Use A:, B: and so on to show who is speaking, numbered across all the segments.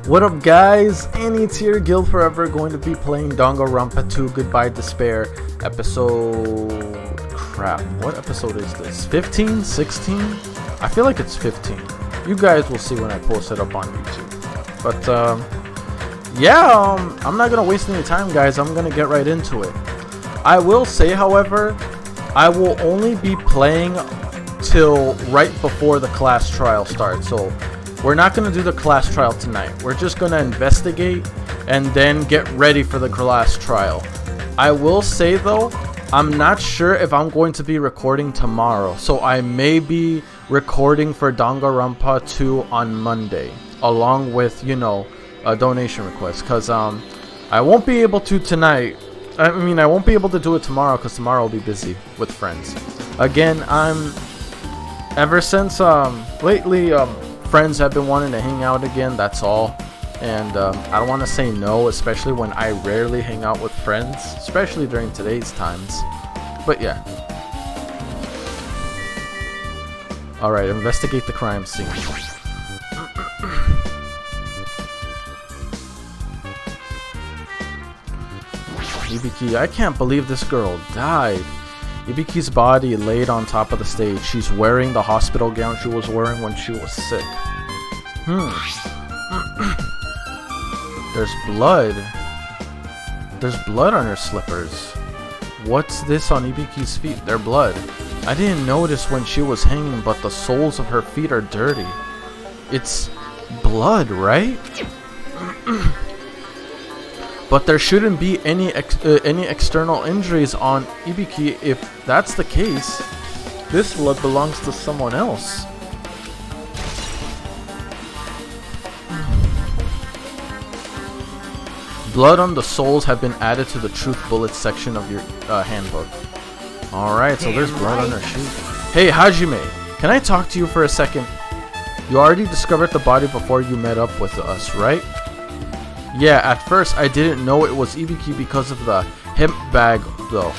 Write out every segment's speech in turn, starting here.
A: What up, guys? Annie here, Guild Forever, going to be playing Danganronpa 2 Goodbye Despair episode... crap, what episode is this? 15? 16? I feel like it's 15. You guys will see when I post it up on YouTube. But, I'm not gonna waste any time, guys. I'm gonna get right into it. I will say, however, I will only be playing till right before the class trial starts. So we're not going to do the class trial tonight. We're just going to investigate and then get ready for the class trial. I will say, though, I'm not sure if I'm going to be recording tomorrow. So I may be recording for Danganronpa 2 on Monday, along with, you know, a donation request. Because I won't be able to tonight. I mean, I won't be able to do it tomorrow because tomorrow I'll be busy with friends. Again, ever since lately, friends have been wanting to hang out again, that's all. And I don't want to say no, especially when I rarely hang out with friends, especially during today's times. But yeah. Alright, investigate the crime scene. Ibiki, I can't believe this girl died. Ibiki's body laid on top of the stage. She's wearing the hospital gown she was wearing when she was sick. There's blood. There's blood on her slippers. What's this on Ibiki's feet? They're blood. I didn't notice when she was hanging, but the soles of her feet are dirty. It's blood, right? But there shouldn't be any external injuries on Ibiki. If that's the case, this blood belongs to someone else. Blood on the soles have been added to the truth bullets section of your handbook. Alright, so there's blood on her shoe. Hey, Hajime, can I talk to you for a second? You already discovered the body before you met up with us, right? Yeah, at first I didn't know it was Ibiki because of the hemp bag though.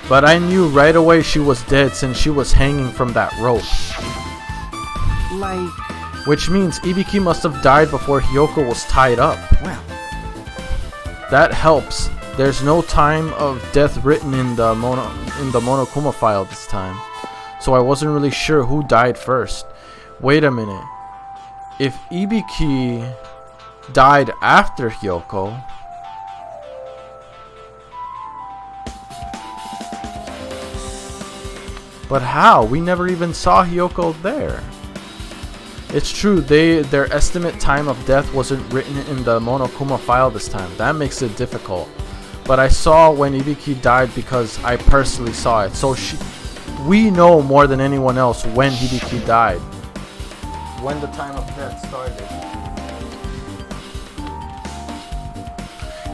A: But I knew right away she was dead since she was hanging from that rope. Which means Ibiki must have died before Hyoko was tied up.
B: Well,
A: that helps. There's no time of death written in the Monokuma file this time. So I wasn't really sure who died first. Wait a minute. If Ibiki died after Hyoko, but how? We never even saw Hyoko there. It's true, their estimate time of death wasn't written in the Monokuma file this time. That makes it difficult. But I saw when Ibiki died because I personally saw it. So we know more than anyone else when Ibiki died. When the time of death started.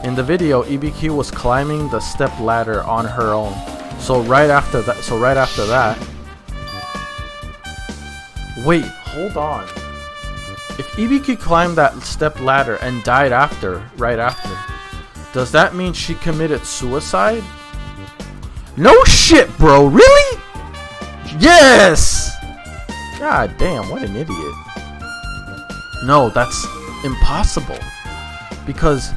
A: In the video, Ibiki was climbing the step ladder on her own. So right after that. Wait, hold on. If Ibiki climbed that step ladder and died right after, does that mean she committed suicide? No shit, bro. Really? Yes! God damn, what an idiot. No, that's impossible. Because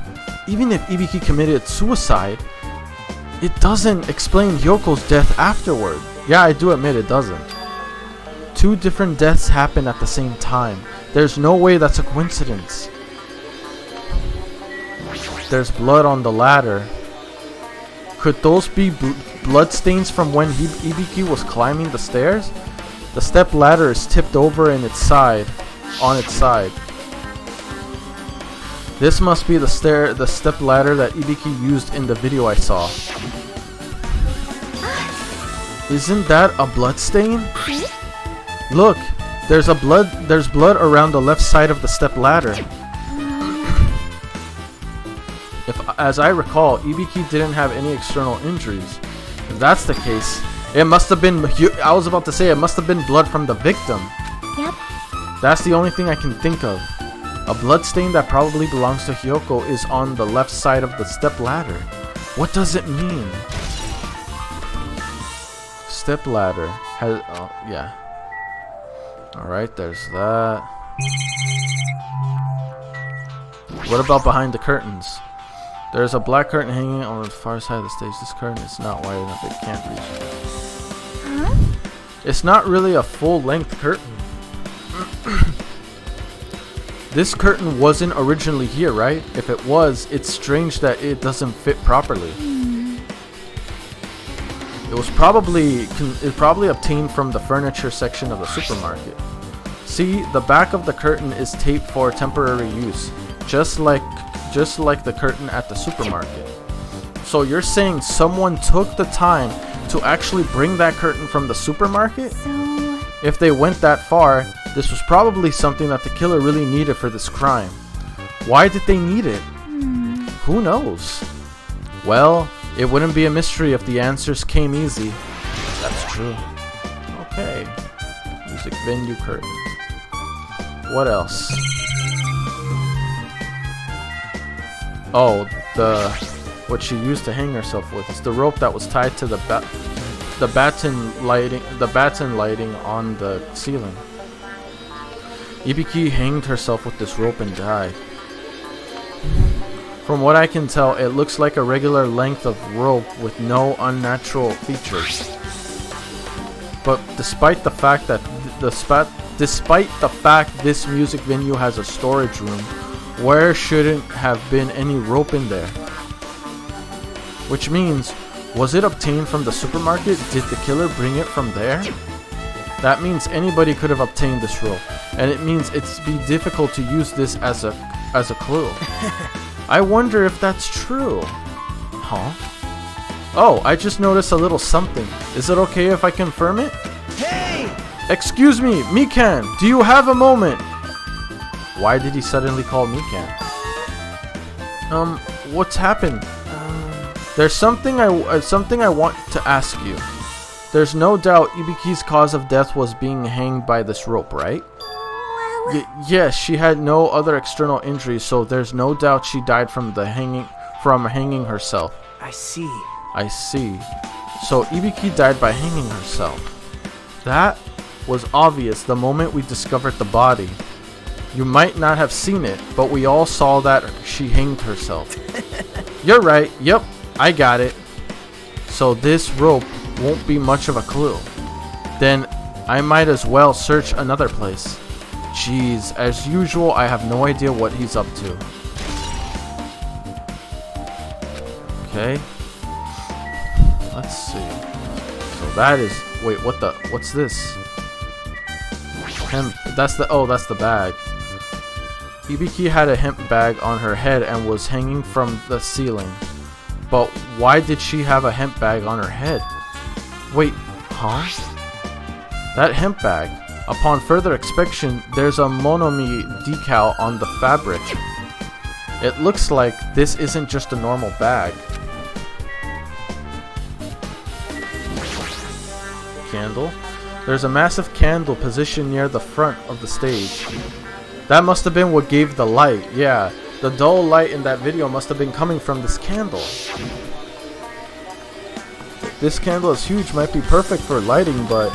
A: even if Ibiki committed suicide, it doesn't explain Hyoko's death afterward. Yeah, I do admit it doesn't. Two different deaths happen at the same time. There's no way that's a coincidence. There's blood on the ladder. Could those be blood stains from when Ibiki was climbing the stairs? The step ladder is tipped over on its side. This must be the step ladder that Ibiki used in the video I saw. Isn't that a blood stain? Look, there's blood around the left side of the step ladder. As I recall, Ibiki didn't have any external injuries. If that's the case, it must have been, I was about to say, it must have been blood from the victim.
B: Yep.
A: That's the only thing I can think of. A blood stain that probably belongs to Hyoko is on the left side of the step ladder. What does it mean? Step ladder has, yeah. Alright, there's that. What about behind the curtains? There's a black curtain hanging on the far side of the stage. This curtain is not wide enough. It can't reach it.
B: Huh?
A: It's not really a full-length curtain. This curtain wasn't originally here, right? If it was, it's strange that it doesn't fit properly. It was probably obtained from the furniture section of the supermarket. See, the back of the curtain is taped for temporary use, just like the curtain at the supermarket. So you're saying someone took the time to actually bring that curtain from the supermarket?
B: So...
A: If they went that far, this was probably something that the killer really needed for this crime. Why did they need it? Who knows? Well, it wouldn't be a mystery if the answers came easy. That's true. Okay. Music venue curtain. What else? Oh, what she used to hang herself with. It's the rope that was tied to the batten lighting on the ceiling. Ibiki hanged herself with this rope and died. From what I can tell, it looks like a regular length of rope with no unnatural features. But despite the fact this music venue has a storage room, where shouldn't have been any rope in there? Which means, was it obtained from the supermarket? Did the killer bring it from there? That means anybody could have obtained this rope, and it means it's be difficult to use this as a clue. I wonder if that's true. Huh? Oh, I just noticed a little something. Is it okay if I confirm it?
C: Hey!
A: Excuse me, Mikan, do you have a moment? Why did he suddenly call Mikan? What's happened? There's something I want to ask you. There's no doubt Ibiki's cause of death was being hanged by this rope, right? Yes, she had no other external injuries, so there's no doubt she died from hanging herself.
C: I see.
A: I see. So Ibiki died by hanging herself. That was obvious the moment we discovered the body. You might not have seen it, but we all saw that she hanged herself. You're right. Yep, I got it. So this rope won't be much of a clue. Then I might as well search another place. Jeez, as usual, I have no idea what he's up to. Okay. Let's see. So that is... Wait, what's this? Hemp. That's the bag. Ibiki had a hemp bag on her head and was hanging from the ceiling. But why did she have a hemp bag on her head? Wait, huh? That hemp bag. Upon further inspection, there's a Monomi decal on the fabric. It looks like this isn't just a normal bag. Candle. There's a massive candle positioned near the front of the stage. That must have been what gave the light. Yeah, the dull light in that video must have been coming from this candle. This candle is huge, might be perfect for lighting, but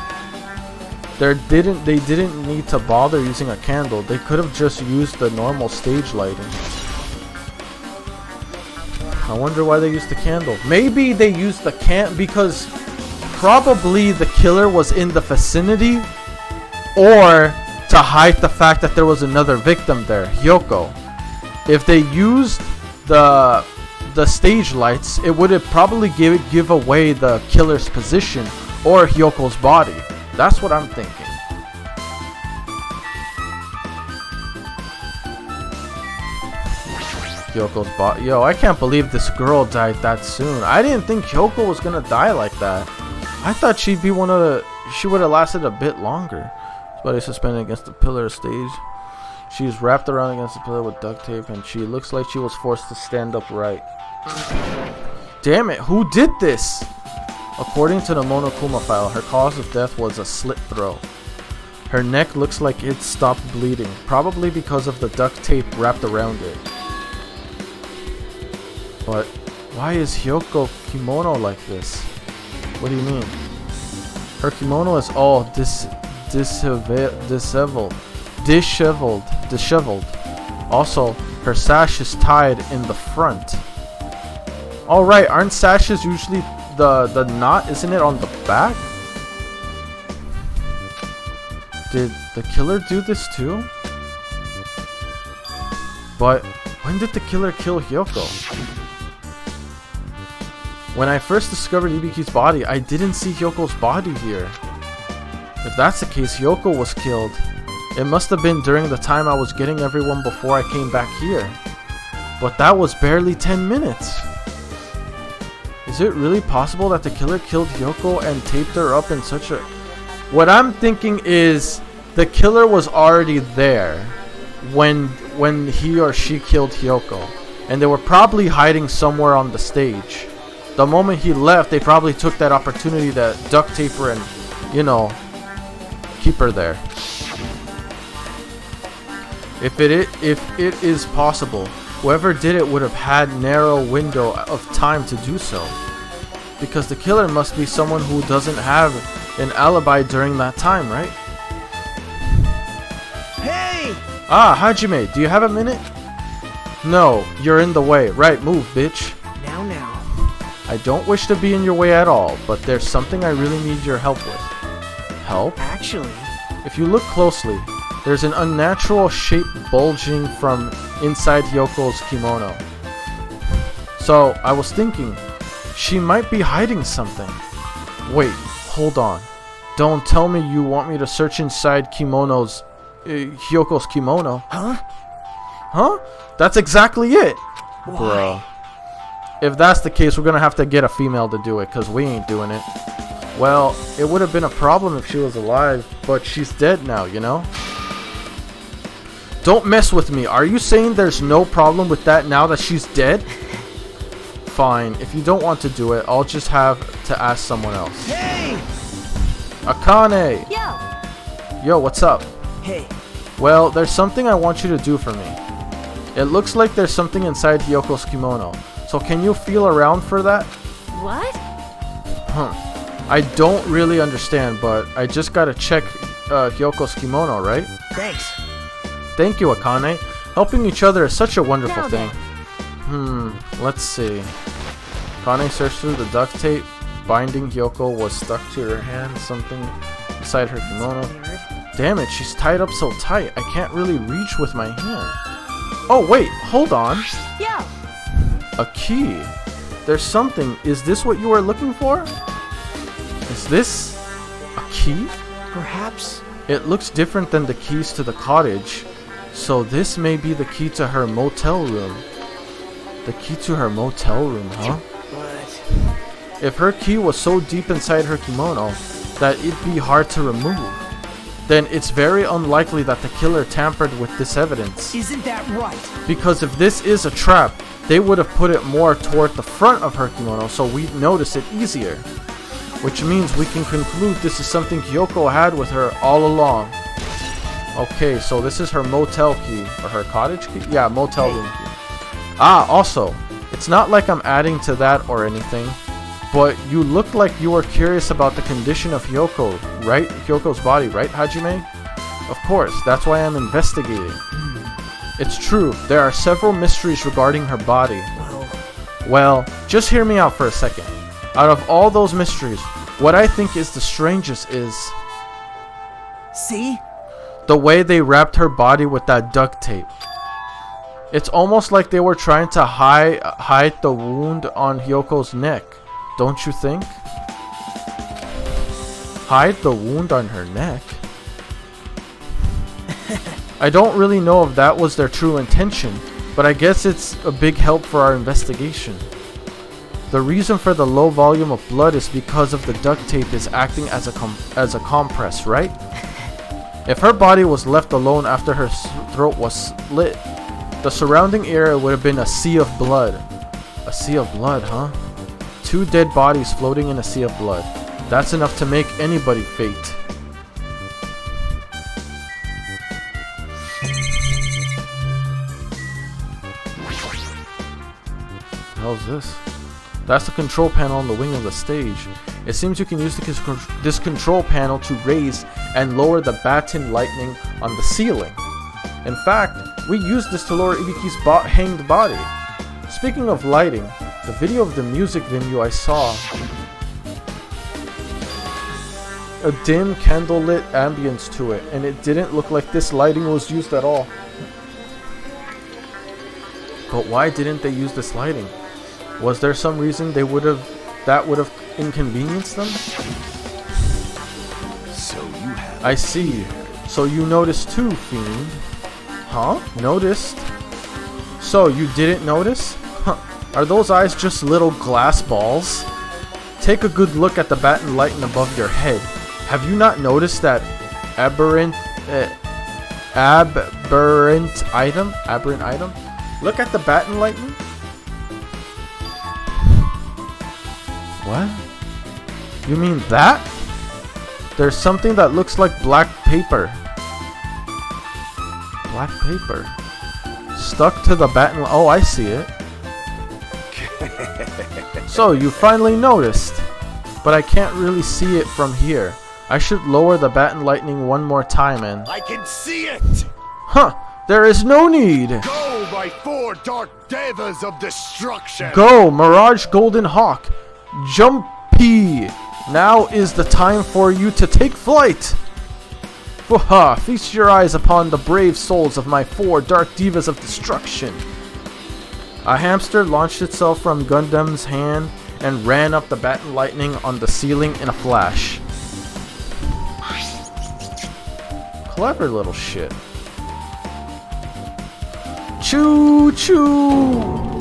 A: they didn't need to bother using a candle. They could have just used the normal stage lighting. I wonder why they used the candle. Maybe they used the because probably the killer was in the vicinity, or to hide the fact that there was another victim there, Hyoko. If they used the stage lights, it would have probably give away the killer's position or Hyoko's body. That's what I'm thinking. Hyoko's body. Yo, I can't believe this girl died that soon. I didn't think Hyoko was gonna die like that. I thought she'd be one of the... She would have lasted a bit longer. Body suspended against the pillar stage. She's wrapped around against the pillar with duct tape, and she looks like she was forced to stand upright. Damn it, who did this? According to the Monokuma file, her cause of death was a slit throat. Her neck looks like it stopped bleeding, probably because of the duct tape wrapped around it. But why is Hyoko kimono like this? What do you mean? Her kimono is all disheveled. Also, her sash is tied in the front. Alright, aren't sashes usually the knot, isn't it on the back? Did the killer do this too? But when did the killer kill Hyoko? When I first discovered Ibiki's body, I didn't see Hyoko's body here. If that's the case, Hyoko was killed. It must have been during the time I was getting everyone before I came back here. But that was barely 10 minutes. Is it really possible that the killer killed Hyoko and taped her up in such a... What I'm thinking is the killer was already there when he or she killed Hyoko. And they were probably hiding somewhere on the stage. The moment he left, they probably took that opportunity to duct tape her and, you know, keep her there. If it is possible, whoever did it would have had narrow window of time to do so. Because the killer must be someone who doesn't have an alibi during that time, right?
B: Hey!
A: Ah, Hajime, do you have a minute? No, you're in the way. Right, move, bitch.
B: Now.
A: I don't wish to be in your way at all, but there's something I really need your help with. Help?
B: Actually,
A: if you look closely, there's an unnatural shape bulging from inside Hyoko's kimono. So, I was thinking, she might be hiding something. Wait, hold on. Don't tell me you want me to search inside Hyoko's kimono.
B: huh?
A: Huh? That's exactly it!
B: Why?
A: Bro. If that's the case, we're gonna have to get a female to do it, because we ain't doing it. Well, it would have been a problem if she was alive, but she's dead now, you know? Don't mess with me. Are you saying there's no problem with that now that she's dead? Fine. If you don't want to do it, I'll just have to ask someone else.
B: Hey!
A: Akane! Yo, what's up?
B: Hey.
A: Well, there's something I want you to do for me. It looks like there's something inside Hyoko's kimono. So can you feel around for that?
C: What?
A: I don't really understand, but I just gotta check Hyoko's kimono, right?
B: Thanks.
A: Thank you, Akane. Helping each other is such a wonderful
C: Now
A: thing. Let's see. Akane searched through the duct tape. Binding Hyoko was stuck to her hand, something inside her kimono.
C: Weird.
A: Damn it, she's tied up so tight, I can't really reach with my hand. Oh wait, hold on.
C: Yo!
A: A key. There's something. Is this what you are looking for? Is this a key?
B: Perhaps.
A: It looks different than the keys to the cottage. So this may be the key to her motel room. The key to her motel room, huh?
B: But
A: If her key was so deep inside her kimono that it'd be hard to remove, then it's very unlikely that the killer tampered with this evidence.
B: isn't that right?
A: Because if this is a trap, they would have put it more toward the front of her kimono so we'd notice it easier. Which means we can conclude this is something Hyoko had with her all along. Okay, so this is her motel key, or her cottage key? Yeah, motel room key. Ah, also, it's not like I'm adding to that or anything, but you looked like you were curious about the condition of Hyoko, right? Hyoko's body, right, Hajime? Of course, that's why I'm investigating. It's true, there are several mysteries regarding her body. Well, just hear me out for a second. Out of all those mysteries, what I think is the strangest is
B: See?
A: the way they wrapped her body with that duct tape. It's almost like they were trying to hide the wound on Hyoko's neck, don't you think? Hide the wound on her neck? I don't really know if that was their true intention, but I guess it's a big help for our investigation. The reason for the low volume of blood is because of the duct tape is acting as a compress, right? If her body was left alone after her throat was slit, the surrounding area would have been a sea of blood. A sea of blood, huh? 2 dead bodies floating in a sea of blood. That's enough to make anybody faint. What the hell is this? That's the control panel on the wing of the stage. It seems you can use this control panel to raise and lower the baton lightning on the ceiling. In fact, we used this to lower Ibiki's hanged body. Speaking of lighting, the video of the music venue I saw a dim candlelit ambience to it, and it didn't look like this lighting was used at all. But why didn't they use this lighting? Was there some reason that would have inconvenienced them?
C: So you have.
A: I see. So you noticed too, Fiend. Huh? Noticed? So you didn't notice? Huh. Are those eyes just little glass balls? Take a good look at the baton lighting above your head. Have you not noticed that aberrant item? Aberrant item? Look at the baton lightning. What? You mean that? There's something that looks like black paper. Black paper. Stuck to the baton. Oh, I see it. So, you finally noticed. But I can't really see it from here. I should lower the baton lightning one more time and...
C: I can see it!
A: Huh! There is no need!
C: Go, my 4 dark devas of destruction!
A: Go, Mirage Golden Hawk! Jumpy! Now is the time for you to take flight! Waha! Feast your eyes upon the brave souls of my 4 dark divas of destruction! A hamster launched itself from Gundam's hand and ran up the baton lightning on the ceiling in a flash. Clever little shit. Choo choo!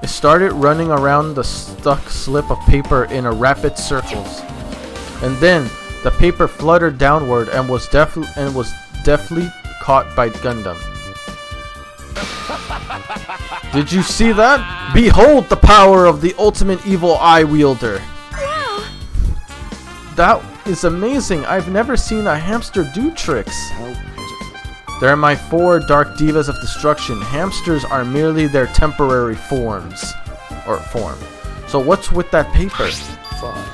A: It started running around the stuck slip of paper in a rapid circles. And then the paper fluttered downward and was deftly caught by Gundam. Did you see that? Behold the power of the ultimate evil eye wielder.
D: Wow.
A: That is amazing. I've never seen a hamster do tricks.
C: How pitiful.
A: They're my 4 dark divas of destruction. Hamsters are merely their temporary forms. Or form. So what's with that paper?
C: Fine.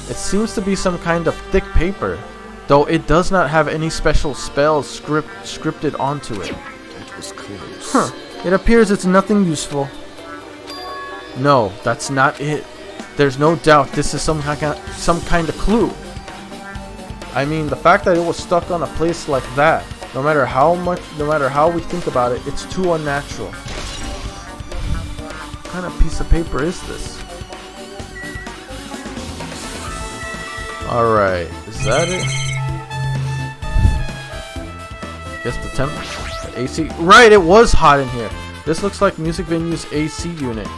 A: It seems to be some kind of thick paper. Though it does not have any special spells scripted onto it.
C: That was close.
A: Huh. It appears it's nothing useful. No, that's not it. There's no doubt this is some kind of clue. I mean, the fact that it was stuck on a place like that, no matter how we think about it, it's too unnatural. What kind of piece of paper is this? Alright, is that it? Guess the temp, the AC. Right, it was hot in here. This looks like music venue's AC unit.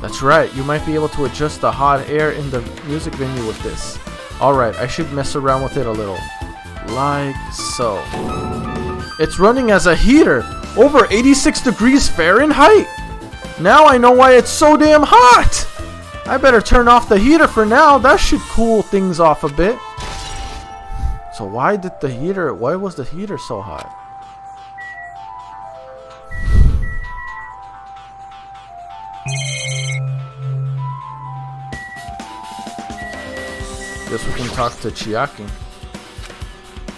A: That's right, you might be able to adjust the hot air in the music venue with this. Alright, I should mess around with it a little. Like so. It's running as a heater! Over 86 degrees Fahrenheit! Now I know why it's so damn hot! I better turn off the heater for now, that should cool things off a bit. So why was the heater so hot? Guess we can talk to Chiaki.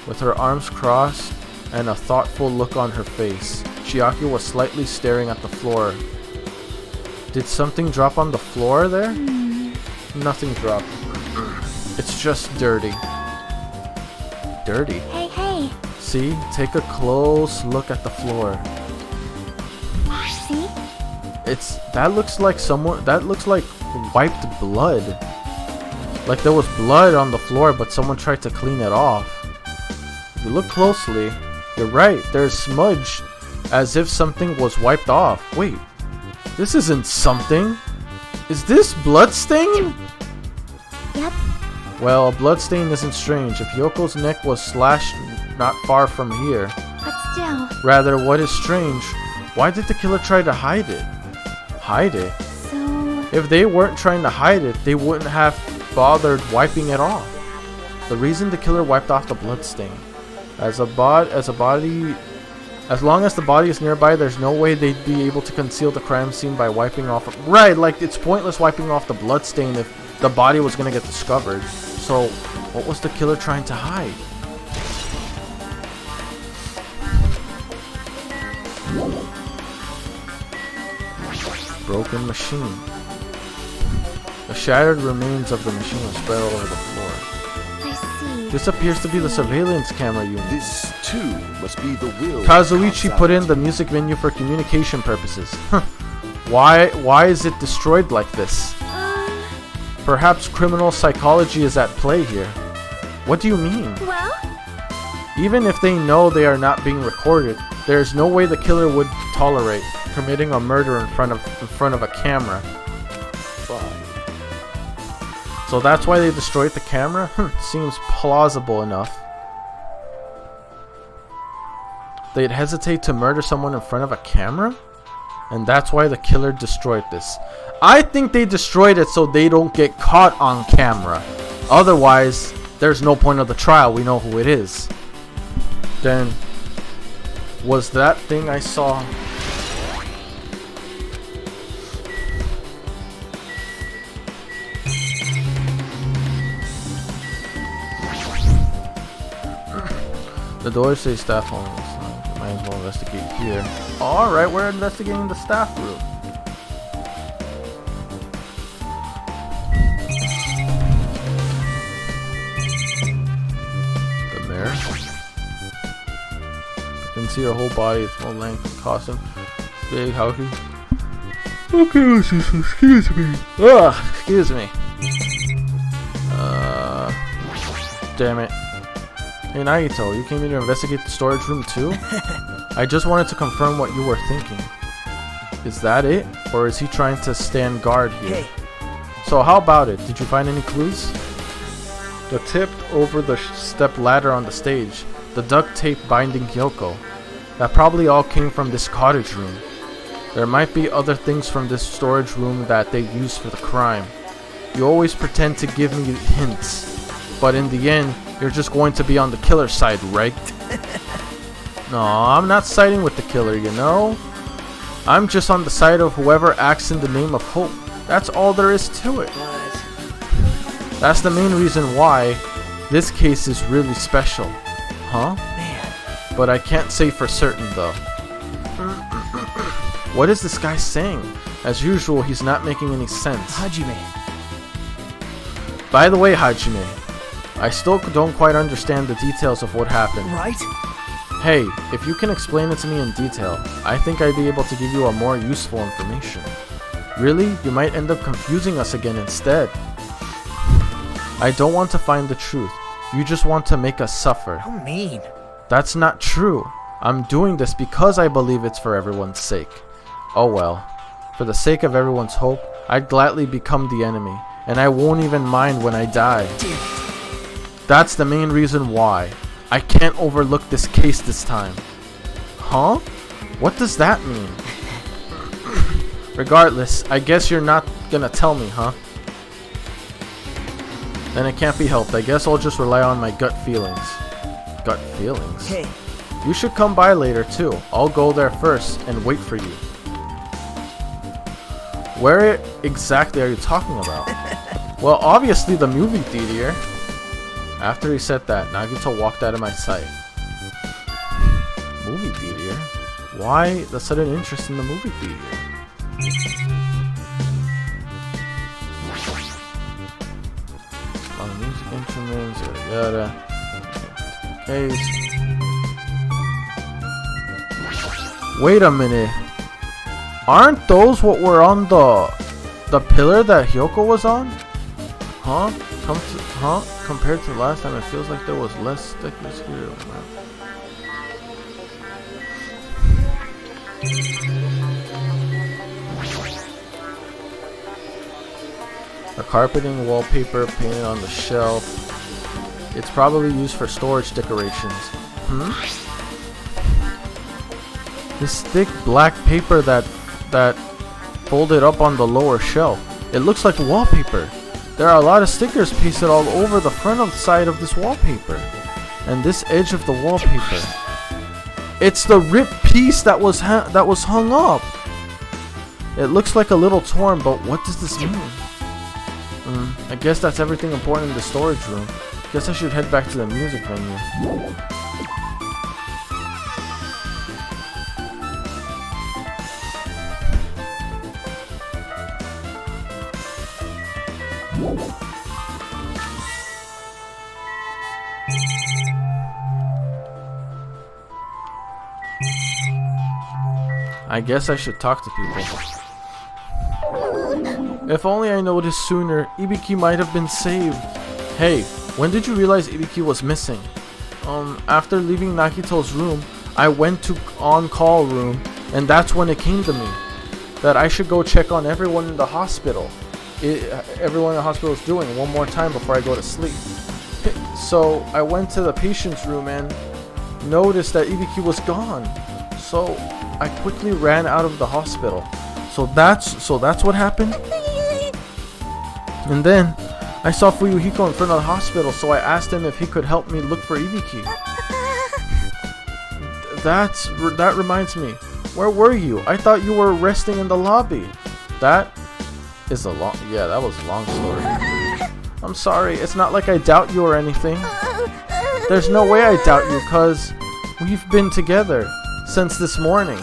A: With her arms crossed and a thoughtful look on her face, Chiaki was slightly staring at the floor. Did something drop on the floor there? Nothing dropped. It's just dirty. Dirty?
D: Hey, hey.
A: See? Take a close look at the floor.
D: See?
A: That looks like wiped blood. Like there was blood on the floor, but someone tried to clean it off. If you look closely, you're right, there's smudge, as if something was wiped off. Wait, this isn't something. Is this bloodstain?
D: Yep.
A: Well, a bloodstain isn't strange. If Yoko's neck was slashed not far from here.
D: But still.
A: Rather, what is strange? Why did the killer try to hide it? Hide it?
D: So...
A: If they weren't trying to hide it, they wouldn't have bothered wiping it off. The reason the killer wiped off the bloodstain. As long as the body is nearby, there's no way they'd be able to conceal the crime scene by wiping off. Right, like it's pointless wiping off the bloodstain if the body was gonna get discovered. So What was the killer trying to hide? Broken machine. The shattered remains of the machine are spread all over the floor.
D: I see.
A: This appears to be the surveillance camera unit.
C: This too must be the will.
A: Kazuichi put in the music menu for communication purposes. Why is it destroyed like this? Perhaps criminal psychology is at play here. What do you mean?
D: Well,
A: Even if they know they are not being recorded, there is no way the killer would tolerate committing a murder in front of a camera.
C: Fine.
A: So that's why they destroyed the camera? Seems plausible enough. They'd hesitate to murder someone in front of a camera? And that's why the killer destroyed this. I think they destroyed it so they don't get caught on camera. Otherwise, there's no point of the trial. We know who it is. Then, was that thing I saw... The doors say staff only. So might as well investigate here. Alright, we're investigating the staff room. The mirror. You can see her whole body, full length, costume. Big, howky. Okay, excuse me. Ugh, excuse me. Damn it. Hey Nagito, you came here to investigate the storage room too? I just wanted to confirm what you were thinking. Is that it? Or is he trying to stand guard here?
B: Hey.
A: So how about it? Did you find any clues? The tip over the step ladder on the stage. The duct tape binding Hyoko. That probably all came from this cottage room. There might be other things from this storage room that they used for the crime. You always pretend to give me hints. But in the end, you're just going to be on the killer's side, right? No, I'm not siding with the killer, you know? I'm just on the side of whoever acts in the name of hope. That's all there is to it.
B: But,
A: That's the main reason why this case is really special. Huh?
B: man,
A: But I can't say for certain, though. What is this guy saying? As usual, he's not making any sense.
B: Hajime.
A: By the way, Hajime, I still don't quite understand the details of what happened.
B: Right?
A: Hey, if you can explain it to me in detail, I think I'd be able to give you a more useful information. Really? You might end up confusing us again instead. I don't want to find the truth. You just want to make us suffer.
B: How mean.
A: That's not true. I'm doing this because I believe it's for everyone's sake. Oh well. For the sake of everyone's hope, I'd gladly become the enemy, and I won't even mind when I die.
B: Damn it.
A: That's the main reason why. I can't overlook this case this time. Huh? What does that mean? Regardless, I guess you're not gonna tell me, huh? Then it can't be helped. I guess I'll just rely on my gut feelings. Gut feelings?
B: Hey,
A: You should come by later too. I'll go there first and wait for you. Where exactly are you talking about? Well, obviously the movie theater. After he said that, Nagito walked out of my sight. Movie theater? Why the sudden interest in the movie theater? On the music instruments, yada yada. Case. Wait a minute. Aren't those what were on the pillar that Hyoko was on? Huh? Compared to last time, it feels like there was less stickers here. A carpeting wallpaper painted on the shelf. It's probably used for storage decorations. This thick black paper that folded up on the lower shelf. It looks like wallpaper. There are a lot of stickers pasted all over the front side of this wallpaper. And this edge of the wallpaper. It's the ripped piece that was hung up. It looks like a little torn, but what does this mean? I guess that's everything important in the storage room. Guess I should head back to the music venue. I guess I should talk to people. If only I noticed sooner, Ibiki might have been saved. Hey, when did you realize Ibiki was missing? After leaving Nakito's room, I went to on-call room, and that's when it came to me that I should go check on everyone in the hospital. Everyone in the hospital is doing one more time before I go to sleep. So I went to the patient's room and noticed that Ibiki was gone. So I quickly ran out of the hospital. So that's what happened. And then I saw Fuyuhiko in front of the hospital, so I asked him if he could help me look for Ibiki. That reminds me. Where were you? I thought you were resting in the lobby. That was a long story. I'm sorry, it's not like I doubt you or anything. There's no way I doubt you, cause we've been together since this morning.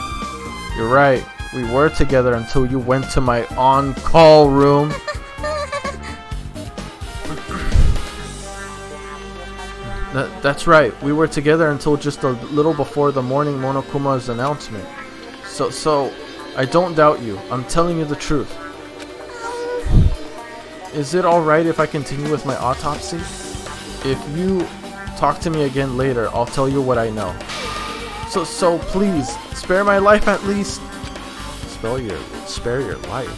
A: You're right, we were together until you went to my on-call room. That's right, we were together until just a little before the morning Monokuma's announcement. So I don't doubt you, I'm telling you the truth. Is it alright if I continue with my autopsy? If you talk to me again later, I'll tell you what I know. So please, spare my life at least. Spare your life?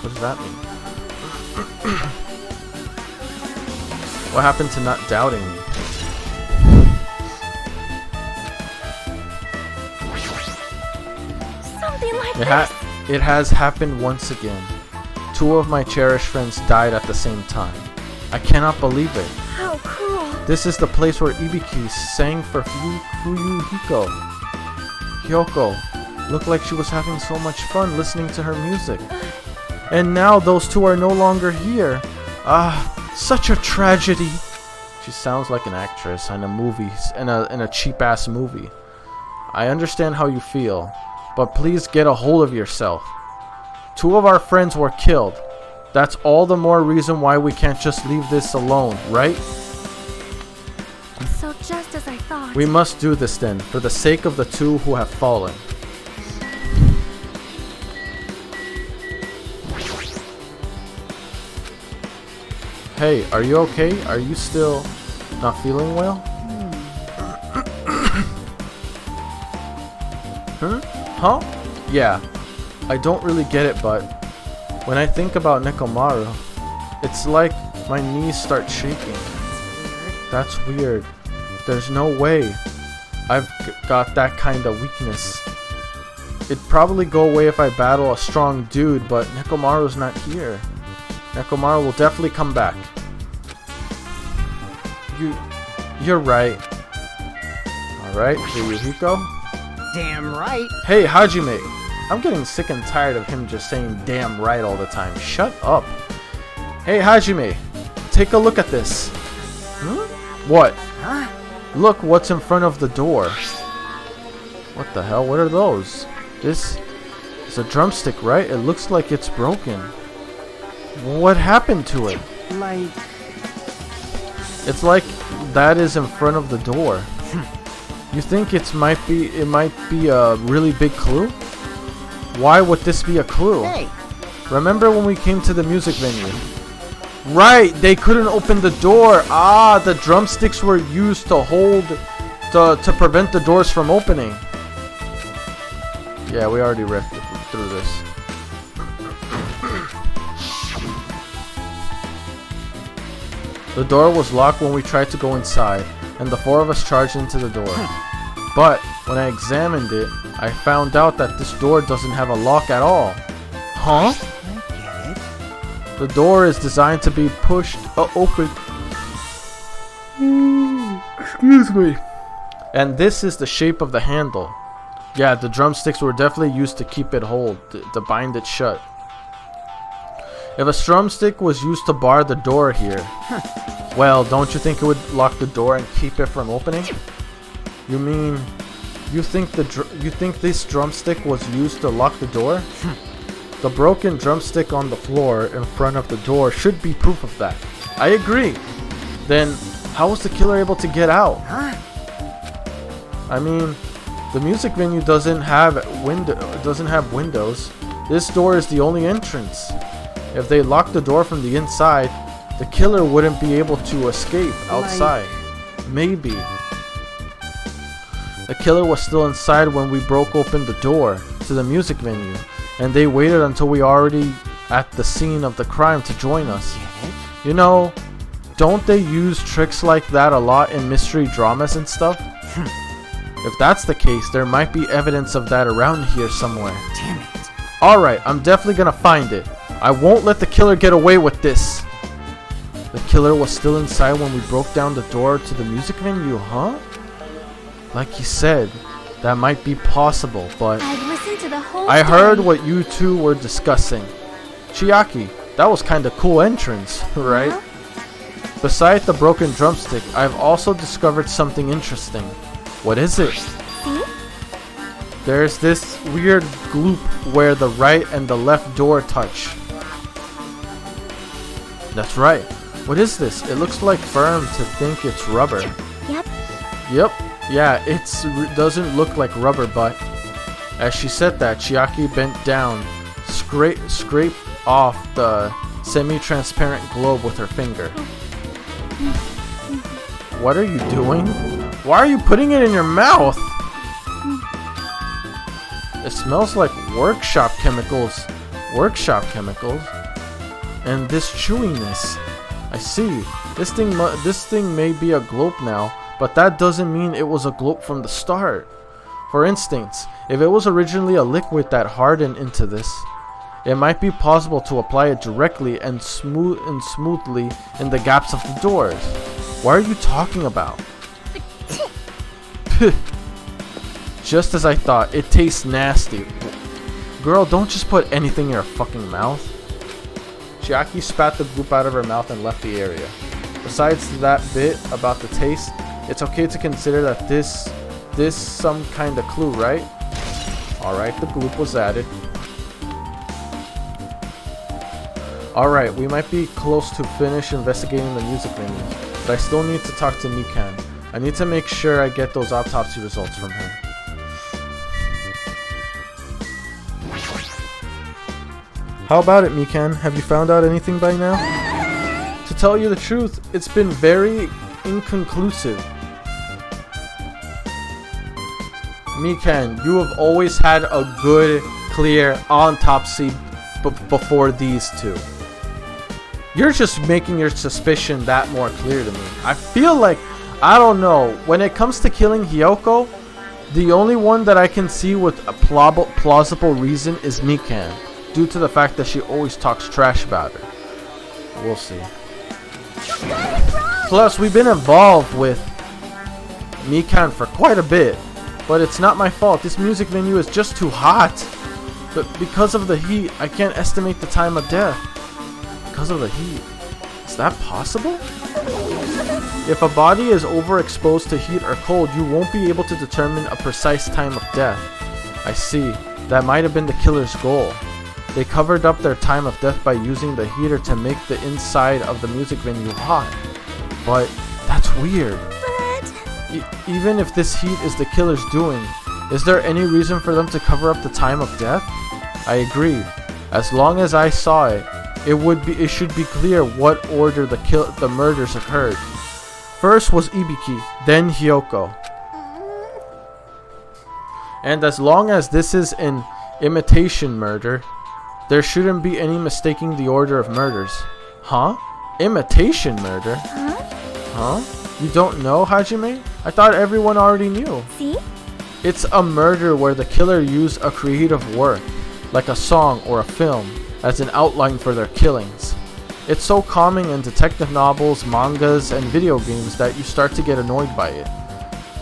A: What does that mean? What happened to not doubting me?
D: Something like this.
A: It has happened once again. 2 of my cherished friends died at the same time. I cannot believe it.
D: How cruel.
A: This is the place where Ibiki sang for Fuyuhiko. Hyoko looked like she was having so much fun listening to her music. And now those 2 are no longer here. Such a tragedy. She sounds like an actress in a movie, in a cheap-ass movie. I understand how you feel, but please get a hold of yourself. 2 of our friends were killed. That's all the more reason why we can't just leave this alone, right?
D: So just as I thought.
A: We must do this then, for the sake of the 2 who have fallen. Hey, are you okay? Are you still not feeling well? Huh? Yeah. I don't really get it, but when I think about Nekomaru, it's like my knees start shaking. That's weird. There's no way I've got that kind of weakness. It'd probably go away if I battle a strong dude, but Nekomaru's not here. Nekomaru will definitely come back. You're right. Alright, Fuyuhiko?
B: Damn right.
A: Hey, Hajime! I'm getting sick and tired of him just saying damn right all the time. Shut up. Hey, Hajime, take a look at this. What?
B: Huh?
A: Look what's in front of the door. What the hell? What are those? This is a drumstick, right? It looks like it's broken. What happened to it?
B: Like...
A: It's like that is in front of the door. You think it might be a really big clue? Why would this be a clue?
B: Hey.
A: Remember when we came to the music venue? Right, they couldn't open the door. Ah, the drumsticks were used to hold to prevent the doors from opening. Yeah, we already ripped through this. The door was locked when we tried to go inside, and the 4 of us charged into the door. But when I examined it, I found out that this door doesn't have a lock at all. Huh?
B: I get it.
A: The door is designed to be pushed open. Excuse me. And this is the shape of the handle. Yeah, the drumsticks were definitely used to keep it hold, to bind it shut. If a drumstick was used to bar the door here, well, don't you think it would lock the door and keep it from opening? You mean you think this drumstick was used to lock the door? The broken drumstick on the floor in front of the door should be proof of that. I agree. Then how was the killer able to get out? I mean, the music venue doesn't have windows. This door is the only entrance. If they locked the door from the inside, the killer wouldn't be able to escape outside. Maybe. The killer was still inside when we broke open the door to the music venue, and they waited until we already at the scene of the crime to join us. You know, don't they use tricks like that a lot in mystery dramas and stuff? If that's the case, there might be evidence of that around here somewhere.
B: Damn it.
A: Alright, I'm definitely gonna find it. I won't let the killer get away with this. The killer was still inside when we broke down the door to the music venue, huh? Like he said, that might be possible, but
D: I've listened to the whole
A: I heard
D: story.
A: what you two were discussing. Chiaki, that was kinda cool entrance, right?
D: Huh?
A: Besides the broken drumstick, I've also discovered something interesting. What is it?
D: See?
A: There's this weird gloop where the right and the left door touch. That's right. What is this? It looks like firm to think it's rubber.
D: Yep.
A: Yep. Yeah, it doesn't look like rubber, but as she said that, Chiaki bent down, scraped off the semi-transparent globe with her finger. What are you doing? Why are you putting it in your mouth? It smells like workshop chemicals. Workshop chemicals? And this chewiness. I see. This thing may be a globe now, but that doesn't mean it was a globe from the start. For instance, if it was originally a liquid that hardened into this, it might be possible to apply it directly and smoothly in the gaps of the doors. What are you talking about? Just as I thought, it tastes nasty. Girl, don't just put anything in your fucking mouth. Chiaki spat the goop out of her mouth and left the area. Besides that bit about the taste, it's okay to consider that this some kind of clue, right? Alright, the gloop was added. Alright, we might be close to finish investigating the music venue, but I still need to talk to Mikan. I need to make sure I get those autopsy results from her. How about it, Mikan? Have you found out anything by now? To tell you the truth, it's been very inconclusive. Mikan, you have always had a good, clear autopsy before these two. You're just making your suspicion that more clear to me. I feel like, I don't know, when it comes to killing Hiyoko, the only one that I can see with a plausible reason is Mikan, due to the fact that she always talks trash about her. We'll see. Plus, we've been involved with Mikan for quite a bit, but it's not my fault. This music venue is just too hot. But because of the heat, I can't estimate the time of death. Because of the heat. Is that possible? If a body is overexposed to heat or cold, you won't be able to determine a precise time of death. I see. That might have been the killer's goal. They covered up their time of death by using the heater to make the inside of the music venue hot. But that's weird. Even if this heat is the killer's doing, is there any reason for them to cover up the time of death? I agree. As long as I saw it, it should be clear what order the murders occurred. First was Ibiki, then Hiyoko. And as long as this is an imitation murder, there shouldn't be any mistaking the order of murders. Huh? Imitation murder? Huh? You don't know, Hajime? I thought everyone already knew.
D: See?
A: It's a murder where the killer used a creative work, like a song or a film, as an outline for their killings. It's so common in detective novels, mangas, and video games that you start to get annoyed by it.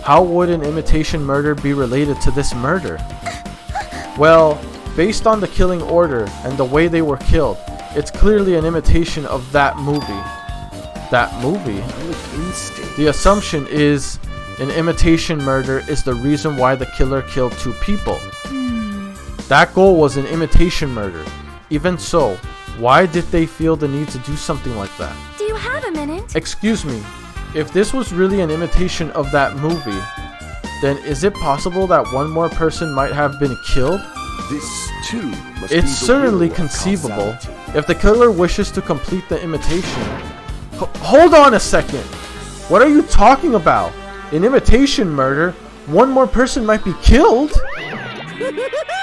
A: How would an imitation murder be related to this murder? Well, based on the killing order and the way they were killed, It's clearly an imitation of that movie. That movie? The assumption is an imitation murder is the reason why the killer killed 2 people. That goal was an imitation murder. Even so, why did they feel the need to do something like that?
D: Do you have a minute?
A: Excuse me, if this was really an imitation of that movie, then is it possible that one more person might have been killed?
C: This too must
A: It's
C: be the
A: certainly
C: will of
A: conceivable.
C: causality.
A: If the killer wishes to complete the imitation... Hold on a second! What are you talking about? An imitation murder? One more person might be killed?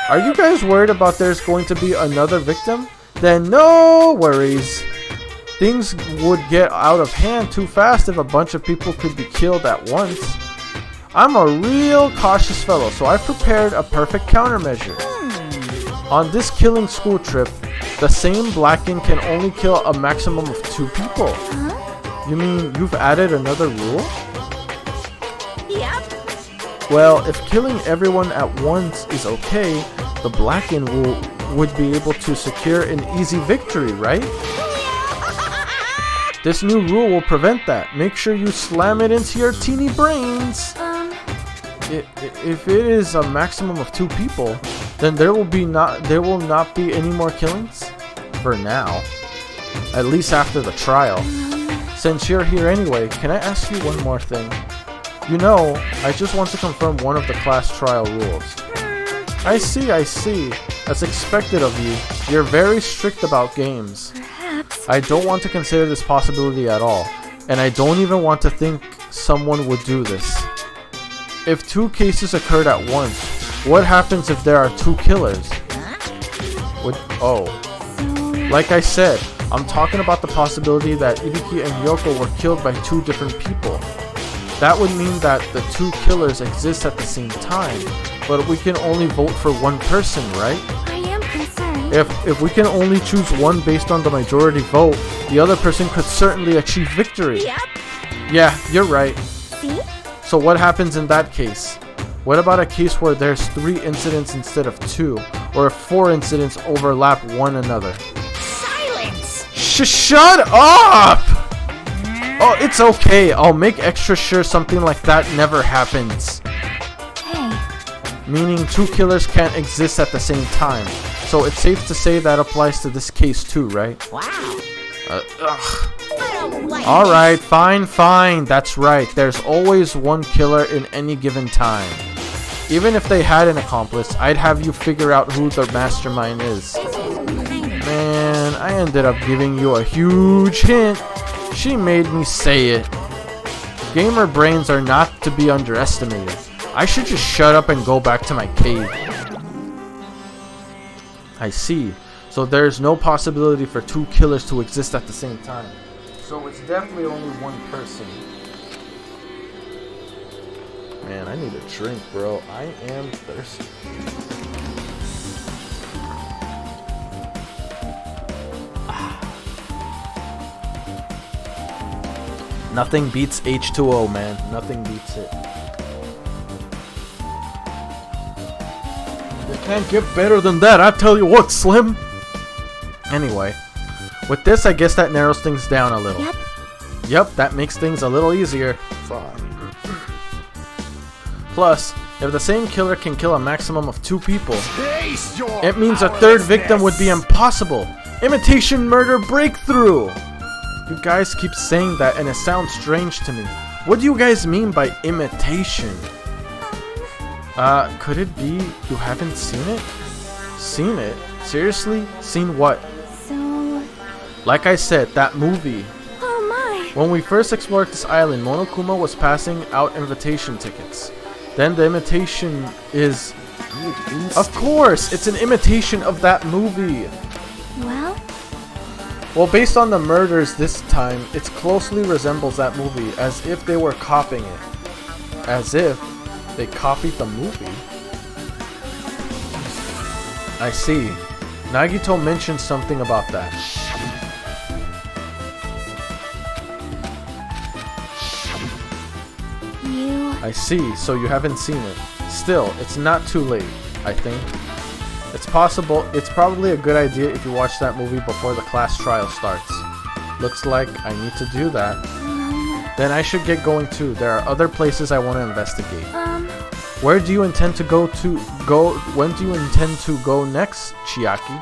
A: Are you guys worried about there's going to be another victim? Then no worries. Things would get out of hand too fast if a bunch of people could be killed at once. I'm a real cautious fellow, so I prepared a perfect countermeasure. On this killing school trip, the same Blacken can only kill a maximum of 2 people. You mean you've added another rule?
D: Yep.
A: Well, if killing everyone at once is okay, the Blacken rule would be able to secure an easy victory, right? This new rule will prevent that. Make sure you slam it into your teeny brains. If it is a maximum of 2 people, then there will not be any more killings for now. At least after the trial. Since you're here anyway, can I ask you one more thing? You know, I just want to confirm one of the class trial rules. I see. As expected of you, you're very strict about games.
D: Perhaps.
A: I don't want to consider this possibility at all, and I don't even want to think someone would do this. If 2 cases occurred at once, what happens if there are 2 killers? Like I said, I'm talking about the possibility that Ibiki and Yoko were killed by 2 different people. That would mean that the 2 killers exist at the same time, but we can only vote for 1 person, right?
D: I am concerned.
A: If we can only choose one based on the majority vote, the other person could certainly achieve victory.
D: Yep.
A: Yeah, you're right.
D: See?
A: So what happens in that case? What about a case where there's 3 incidents instead of 2, or if 4 incidents overlap one another?
D: Silence!
A: Shut up! Oh, it's okay. I'll make extra sure something like that never happens.
D: Hey.
A: Meaning 2 killers can't exist at the same time. So it's safe to say that applies to this case too, right?
B: Wow.
D: I don't like
A: Alright, fine. That's right. There's always 1 killer in any given time. Even if they had an accomplice, I'd have you figure out who the mastermind is. Man, I ended up giving you a huge hint. She made me say it. Gamer brains are not to be underestimated. I should just shut up and go back to my cave. I see. So there's no possibility for 2 killers to exist at the same time. So it's definitely only 1 person. Man, I need a drink, bro. I am thirsty. Nothing beats H2O, man. Nothing beats it. You can't get better than that, I tell you what, Slim. Anyway, with this, I guess that narrows things down a little. Yep, that makes things a little easier. Plus, if the same killer can kill a maximum of 2 people, it means a 3rd victim would be impossible. Imitation murder breakthrough! You guys keep saying that and it sounds strange to me. What do you guys mean by imitation? Could it be you haven't seen it? Seen it? Seriously? Seen what?
D: So...
A: Like I said, that movie.
D: Oh my!
A: When we first explored this island, Monokuma was passing out invitation tickets. Then the imitation is... Of course! It's an imitation of that movie! Well, based on the murders this time, it closely resembles that movie, as if they were copying it. As if they copied the movie? I see. Nagito mentioned something about that. I see, so you haven't seen it. Still, it's not too late, I think. it's possible. It's probably a good idea if you watch that movie before the class trial starts. Looks like I need to do that. Then I should get going too. There are other places I want to investigate. Where do you intend to go when do you intend to go next, Chiaki?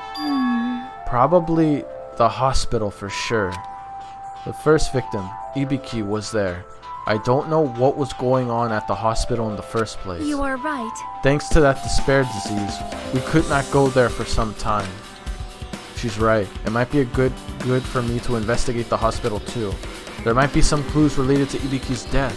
A: Probably the hospital for sure. The first victim, Ibiki, was there. I don't know what was going on at the hospital in the first place.
D: You are right.
A: Thanks to that despair disease, we could not go there for some time. She's right. It might be good for me to investigate the hospital too. There might be some clues related to Ibiki's death.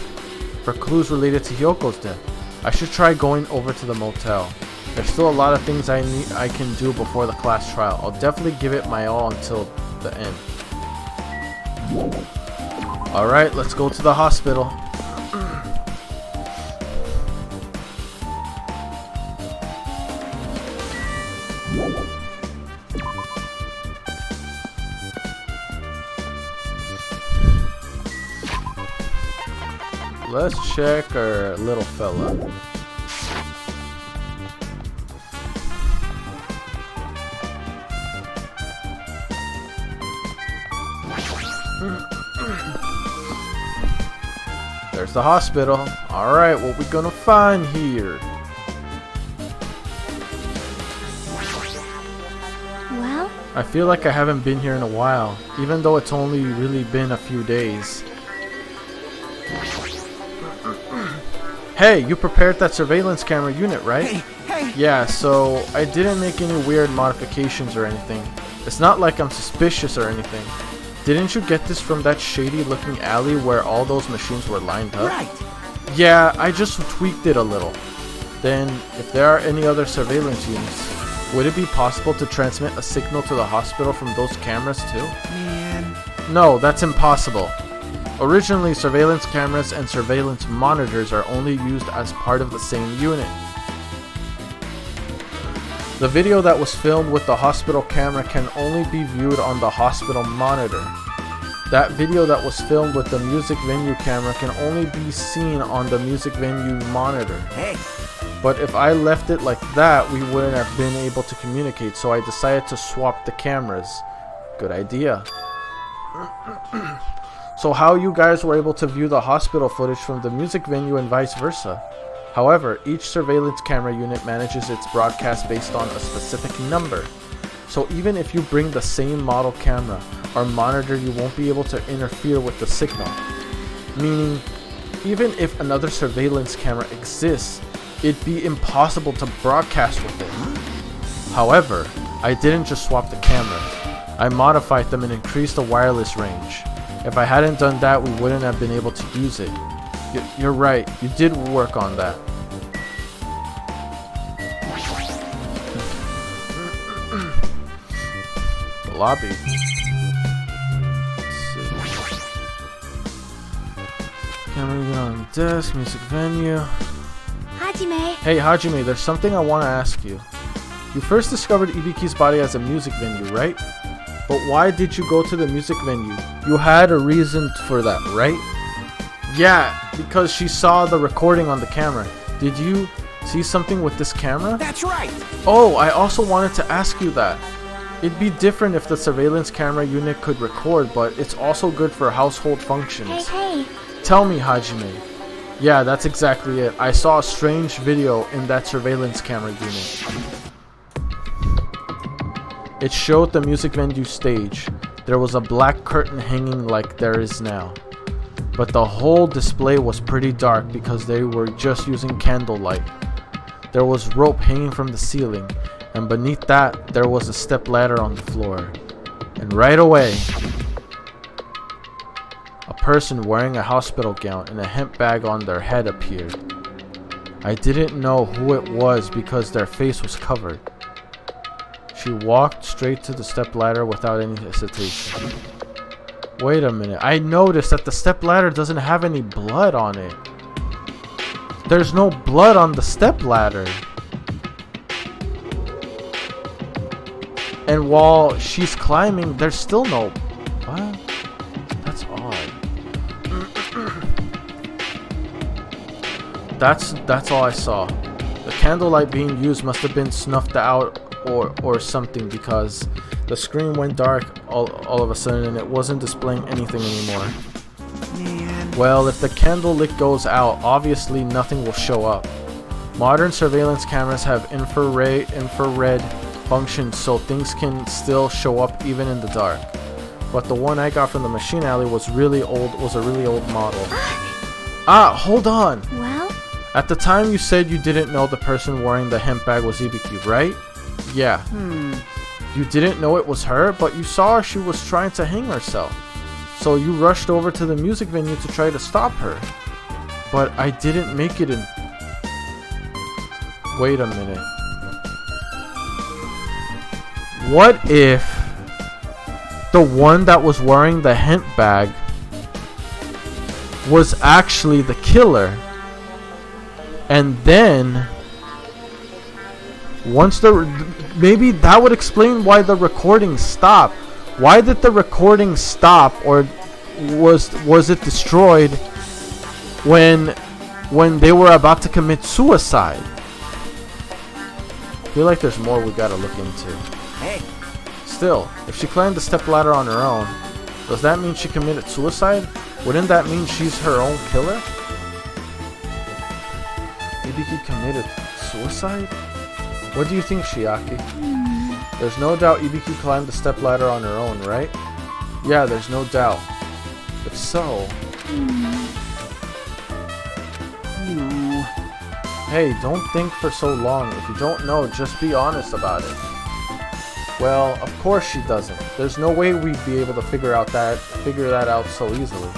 A: For clues related to Hyoko's death, I should try going over to the motel. There's still a lot of things I can do before the class trial. I'll definitely give it my all until the end. Alright, let's go to the hospital. Let's check our little fella. There's the hospital. Alright, what we gonna find here?
D: Well?
A: I feel like I haven't been here in a while, even though it's only really been a few days. Hey, you prepared that surveillance camera unit, right?
B: Hey!
A: Yeah, so I didn't make any weird modifications or anything. It's not like I'm suspicious or anything. Didn't you get this from that shady looking alley where all those machines were lined up?
B: Right!
A: Yeah, I just tweaked it a little. Then, if there are any other surveillance units, would it be possible to transmit a signal to the hospital from those cameras too?
B: Man.
A: No, that's impossible. Originally, surveillance cameras and surveillance monitors are only used as part of the same unit. The video that was filmed with the hospital camera can only be viewed on the hospital monitor. That video that was filmed with the music venue camera can only be seen on the music venue monitor.
B: Hey!
A: But if I left it like that, we wouldn't have been able to communicate, so I decided to swap the cameras. Good idea. So how you guys were able to view the hospital footage from the music venue and vice versa. However, each surveillance camera unit manages its broadcast based on a specific number. So even if you bring the same model camera or monitor, you won't be able to interfere with the signal. Meaning, even if another surveillance camera exists, it'd be impossible to broadcast with it. However, I didn't just swap the cameras. I modified them and increased the wireless range. If I hadn't done that, we wouldn't have been able to use it. You're right, you did work on that. The lobby. Let's see. Camera unit on desk, music venue.
D: Hajime.
A: Hey Hajime, there's something I want to ask you. You first discovered Ibiki's body as a music venue, right? But why did you go to the music venue? You had a reason for that, right? Yeah, because she saw the recording on the camera. Did you see something with this camera?
B: That's right!
A: Oh, I also wanted to ask you that. It'd be different if the surveillance camera unit could record, but it's also good for household functions.
D: Hey.
A: Tell me, Hajime. Yeah, that's exactly it. I saw a strange video in that surveillance camera unit. It showed the music venue stage. There was a black curtain hanging like there is now. But the whole display was pretty dark because they were just using candlelight. There was rope hanging from the ceiling, and beneath that there was a step ladder on the floor. And right away, a person wearing a hospital gown and a hemp bag on their head appeared. I didn't know who it was because their face was covered. She walked straight to the step ladder without any hesitation. Wait a minute, I noticed that the step ladder doesn't have any blood on it. There's no blood on the step ladder. And while she's climbing, there's still no... What? That's odd. That's all I saw. The candlelight being used must have been snuffed out or something, because the screen went dark all of a sudden and it wasn't displaying anything anymore.
B: Man.
A: Well, if the candle light goes out, obviously nothing will show up. Modern surveillance cameras have infrared functions, so things can still show up even in the dark. But the one I got from the machine alley was a really old model. Hold on!
D: Well?
A: At the time you said you didn't know the person wearing the hemp bag was Ibiki, right? Yeah. You didn't know it was her, but you saw she was trying to hang herself. So you rushed over to the music venue to try to stop her. But I didn't make it in... Wait a minute. What if the one that was wearing the hemp bag was actually the killer? And then once maybe that would explain why the recording stopped. Why did the recording stop, or was it destroyed when they were about to commit suicide? I feel like there's more we gotta look into.
B: Hey.
A: Still, if she climbed the stepladder on her own, does that mean she committed suicide? Wouldn't that mean she's her own killer? Ibiki committed suicide? What do you think, Shiaki? There's no doubt Ibiki climbed the stepladder on her own, right? Yeah, there's no doubt. If so...
B: No.
A: Hey, don't think for so long. If you don't know, just be honest about it. Well, of course she doesn't. There's no way we'd be able to figure that out so easily.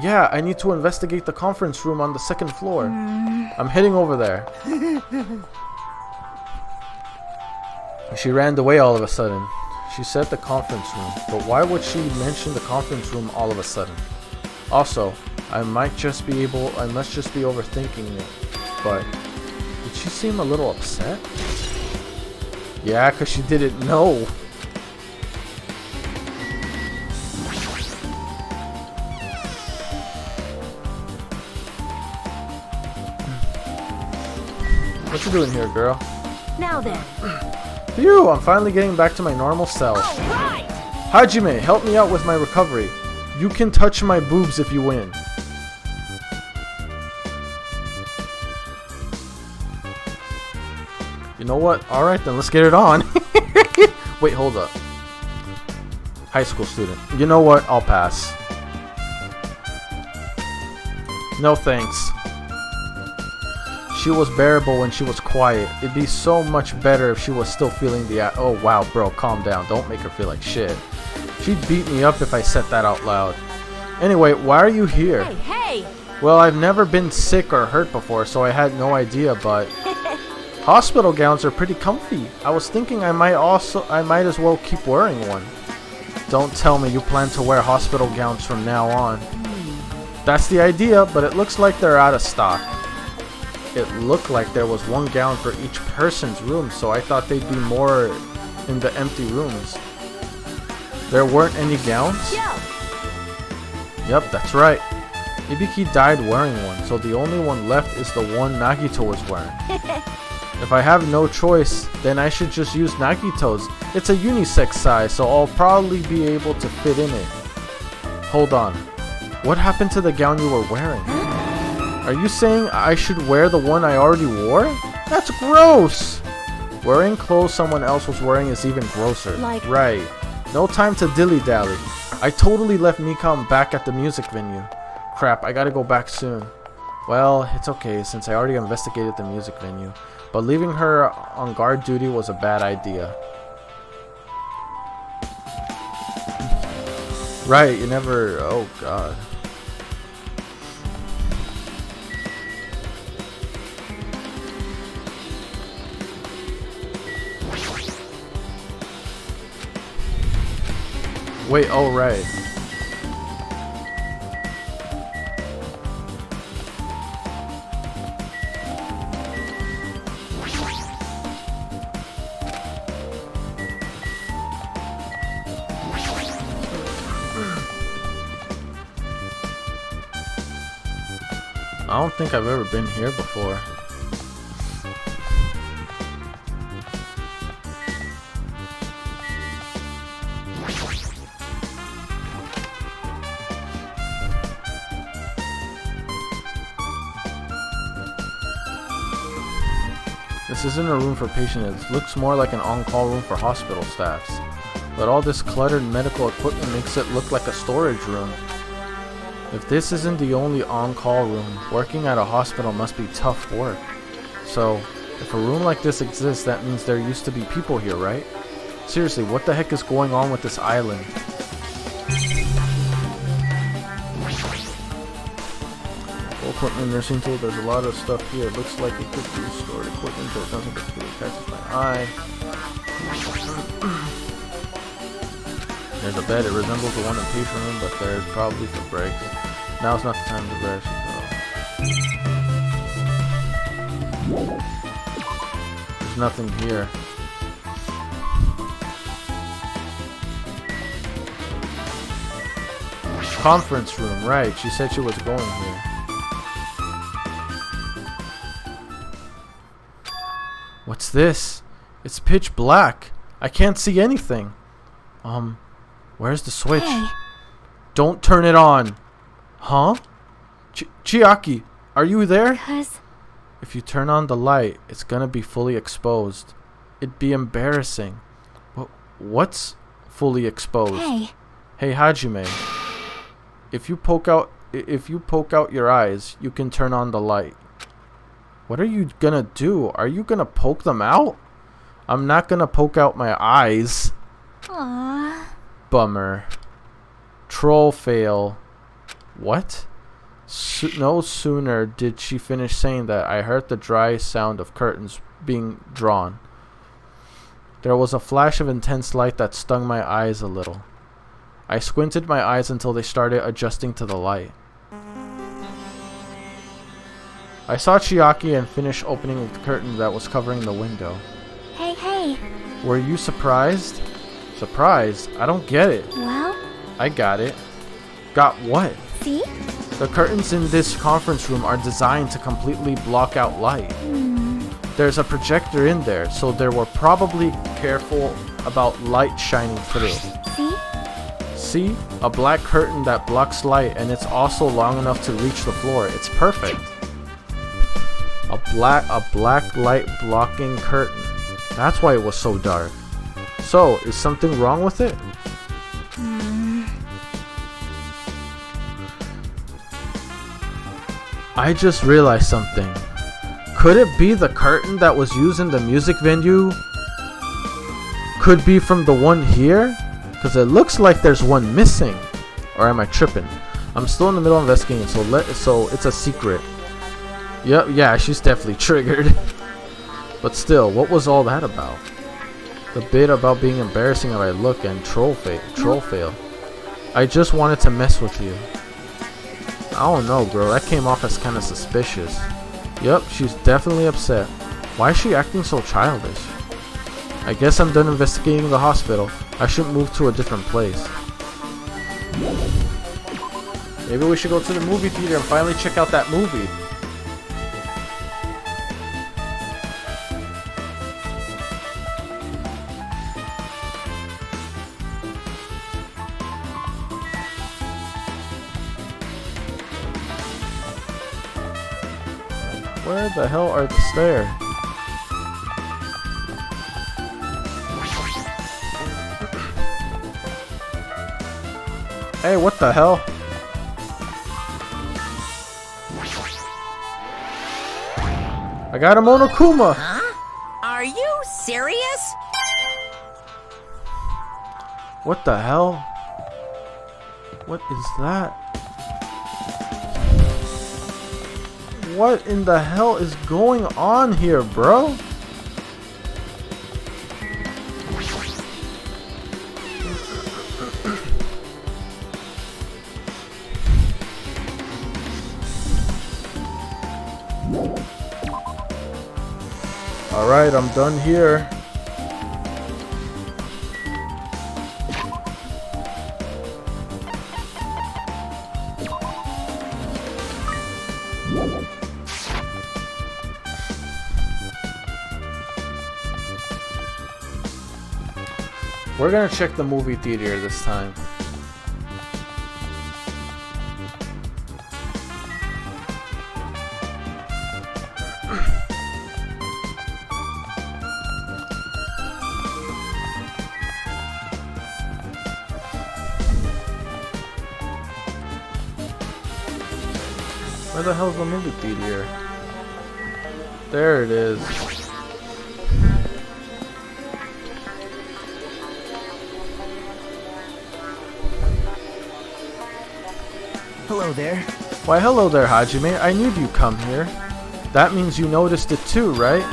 A: Yeah, I need to investigate the conference room on the second floor. I'm heading over there. She ran away all of a sudden. She said the conference room, but why would she mention the conference room all of a sudden? Also, I must just be overthinking it, but did she seem a little upset? Yeah, because she didn't know. What you doing here, girl?
D: Now then.
A: Phew, I'm finally getting back to my normal self.
D: Right.
A: Hajime, help me out with my recovery. You can touch my boobs if you win. You know what? Alright then, let's get it on. Wait, hold up. High school student. You know what? I'll pass. No thanks. She was bearable when she was quiet. It'd be so much better if she was still feeling the... Oh, wow, bro, calm down. Don't make her feel like shit. She'd beat me up if I said that out loud. Anyway, why are you here?
D: Hey!
A: Well, I've never been sick or hurt before, so I had no idea, but... Hospital gowns are pretty comfy. I was thinking I might as well keep wearing one. Don't tell me you plan to wear hospital gowns from now on. That's the idea, but it looks like they're out of stock. It looked like there was one gown for each person's room, so I thought they'd be more in the empty rooms. There weren't any gowns? Yep, that's right. Ibiki died wearing one, so the only one left is the one Nagito was wearing. If I have no choice, then I should just use Nagito's. It's a unisex size, so I'll probably be able to fit in it. Hold on. What happened to the gown you were wearing? Are you saying I should wear the one I already wore? That's gross! Wearing clothes someone else was wearing is even grosser. Right. No time to dilly-dally. I totally left Mikam back at the music venue. Crap, I gotta go back soon. Well, it's okay since I already investigated the music venue. But leaving her on guard duty was a bad idea. Right, you never... Oh, God. Wait, oh right. I don't think I've ever been here before. This isn't a room for patients. It looks more like an on-call room for hospital staffs. But all this cluttered medical equipment makes it look like a storage room. If this isn't the only on-call room, working at a hospital must be tough work. So, if a room like this exists, that means there used to be people here, right? Seriously, what the heck is going on with this island? Equipment, nursing tool, there's a lot of stuff here. It looks like it could be stored equipment, but nothing particularly catches my eye. There's a bed. It resembles the one in the patient room, but there's probably for breaks. Now's not the time to rest. There's nothing here. Conference room, right. She said she was going here. What's this? It's pitch black. I can't see anything. Where's the switch?
D: Hey.
A: Don't turn it on. Huh? Chiaki, are you there?
D: Cuz
A: If you turn on the light, it's gonna be fully exposed. It'd be embarrassing. What's fully exposed? Hey Hajime. If you poke out your eyes, you can turn on the light. What are you gonna do? Are you gonna poke them out? I'm not gonna poke out my eyes.
D: Aww.
A: Bummer. Troll fail. What? No sooner did she finish saying that, I heard the dry sound of curtains being drawn. There was a flash of intense light that stung my eyes a little. I squinted my eyes until they started adjusting to the light. I saw Chiaki and finished opening the curtain that was covering the window.
D: Hey.
A: Were you surprised? Surprised? I don't get it.
D: Well?
A: I got it. Got what?
D: See?
A: The curtains in this conference room are designed to completely block out light. There's a projector in there, so they were probably careful about light shining through.
D: See?
A: See? A black curtain that blocks light, and it's also long enough to reach the floor. It's perfect. A black light blocking curtain. That's why it was so dark. So, is something wrong with it? I just realized something. Could it be the curtain that was used in the music venue? Could be from the one here? Because it looks like there's one missing. Or am I tripping? I'm still in the middle of investigating, so it's a secret. Yep, yeah, she's definitely triggered. But still, what was all that about? The bit about being embarrassing if I look and troll fail. I just wanted to mess with you. I don't know, bro. That came off as kind of suspicious. Yep, she's definitely upset. Why is she acting so childish? I guess I'm done investigating the hospital. I should move to a different place. Maybe we should go to the movie theater and finally check out that movie. Where the hell are the stairs? Hey, what the hell? I got a Monokuma!
E: Huh? Are you serious?
A: What the hell? What is that? What in the hell is going on here, bro? Alright, I'm done here. We're gonna check the movie theater this time. Where the hell's the movie theater? There it is.
B: Hello there.
A: Why hello there, Hajime. I knew you'd come here. That means you noticed it too, right?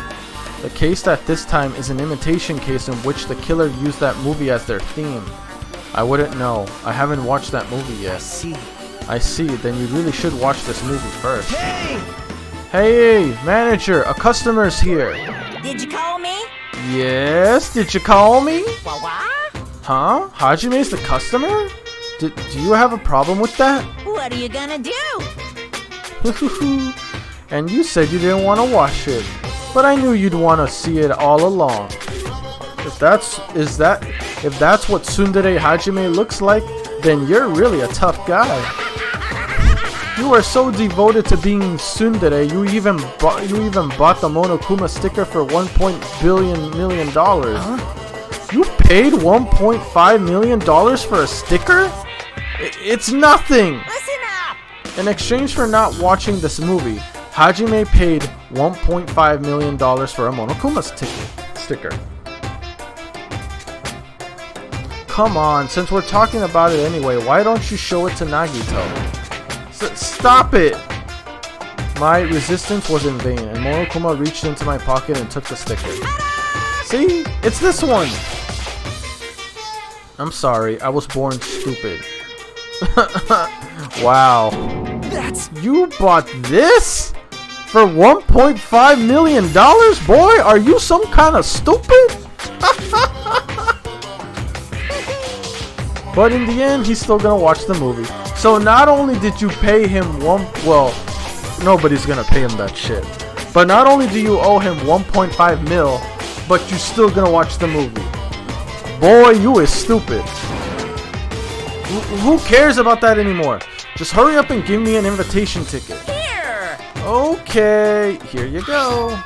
A: The case at this time is an imitation case in which the killer used that movie as their theme. I wouldn't know. I haven't watched that movie yet. I see. Then you really should watch this movie first.
B: Hey!
A: Hey, manager, a customer's here.
E: Did you call me?
A: Yes, did you call me?
E: What?
A: Huh? Hajime's the customer? Do you have a problem with that?
E: What are you gonna do?
A: And you said you didn't want to watch it, but I knew you'd want to see it all along. If that's what Tsundere Hajime looks like, then you're really a tough guy. You are so devoted to being tsundere, you even bought the Monokuma sticker for $1 billion. You paid $1.5 million for a sticker? It's nothing!
E: Listen up!
A: In exchange for not watching this movie, Hajime paid $1.5 million for a Monokuma sticker. Come on, since we're talking about it anyway, why don't you show it to Nagito? Stop it! My resistance was in vain, and Monokuma reached into my pocket and took the sticker. See? It's this one! I'm sorry, I was born stupid. Wow. You bought this? For $1.5 million? Boy, are you some kind of stupid? But in the end, he's still gonna watch the movie. So not only did you pay him well, nobody's gonna pay him that shit. But not only do you owe him 1.5 mil, but you still gonna watch the movie. Boy, you is stupid. Who cares about that anymore? Just hurry up and give me an invitation ticket.
E: Here!
A: Okay, here you go.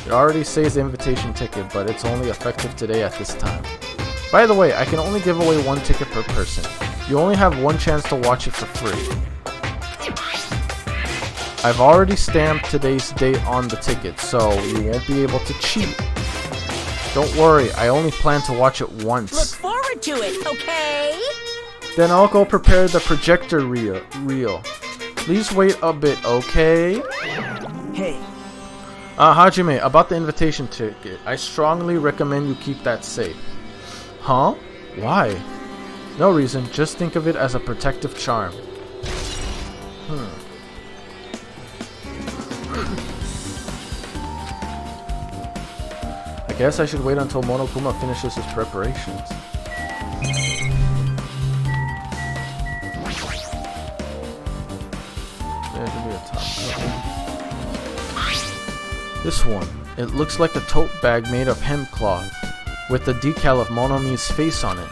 A: It already says invitation ticket, but it's only effective today at this time. By the way, I can only give away one ticket per person. You only have one chance to watch it for free. I've already stamped today's date on the ticket, so you won't be able to cheat. Don't worry, I only plan to watch it once.
E: Look forward to it, okay?
A: Then I'll go prepare the projector reel. Please wait a bit, okay?
B: Hey.
A: Hajime, about the invitation ticket. I strongly recommend you keep that safe. Huh? Why? No reason, just think of it as a protective charm. I guess I should wait until Monokuma finishes his preparations. There should be a top cover. This one. It looks like a tote bag made of hemp cloth, with the decal of Monomi's face on it.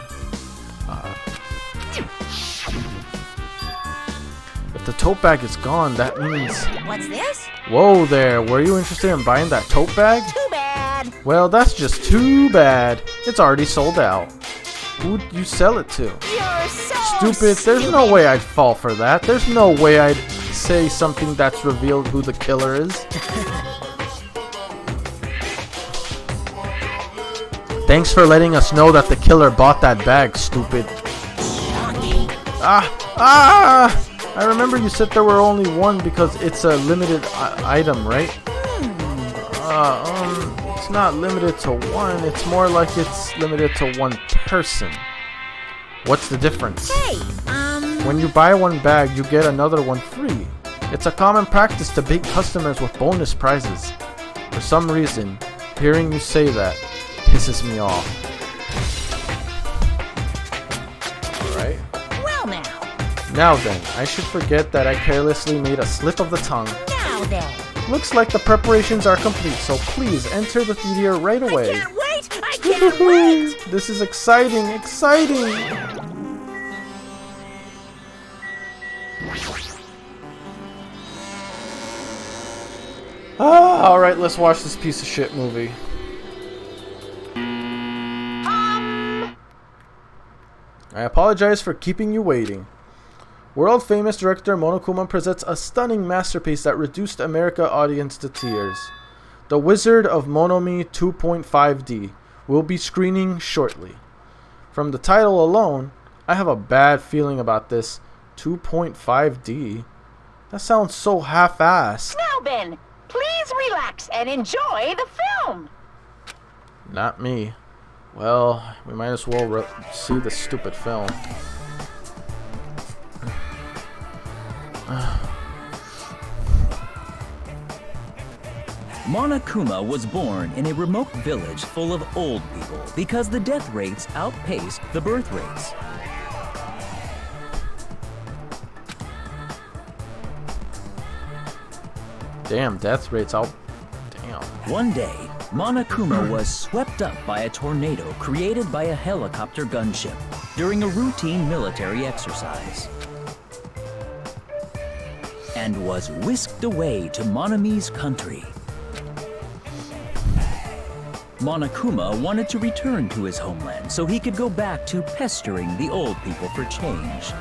A: If the tote bag is gone, that means...
E: What's this?
A: Whoa there, were you interested in buying that tote bag?
E: Too bad.
A: Well, that's just too bad. It's already sold out. Who'd you sell it to?
E: You're so
A: Stupid, there's no way I'd fall for that. There's no way I'd say something that's revealed who the killer is. Thanks for letting us know that the killer bought that bag, stupid. I remember you said there were only one because it's a limited item, right? It's not limited to one. It's more like it's limited to one person. What's the difference?
E: Hey,
A: When you buy one bag, you get another one free. It's a common practice to bait customers with bonus prizes. For some reason, hearing you say that pisses me off. Alright.
E: well now.
A: Now then, I should forget that I carelessly made a slip of the tongue.
E: Now then.
A: Looks like the preparations are complete, so please enter the theater right away.
E: I can't wait! I can't wait!
A: This is exciting, exciting! Alright, let's watch this piece of shit movie. I apologize for keeping you waiting. World famous director Monokuma presents a stunning masterpiece that reduced America audience to tears. The Wizard of Monomi 2.5D will be screening shortly. From the title alone, I have a bad feeling about this 2.5D. That sounds so half-assed.
E: Now, Ben, please relax and enjoy the film.
A: Not me. Well, we might as well see the stupid film.
F: Monokuma was born in a remote village full of old people because the death rates outpaced the birth rates.
A: Damn, death rates out. Damn.
F: One day, Monokuma was swept up by a tornado created by a helicopter gunship during a routine military exercise, and was whisked away to Monomi's country. Monokuma wanted to return to his homeland so he could go back to pestering the old people for change.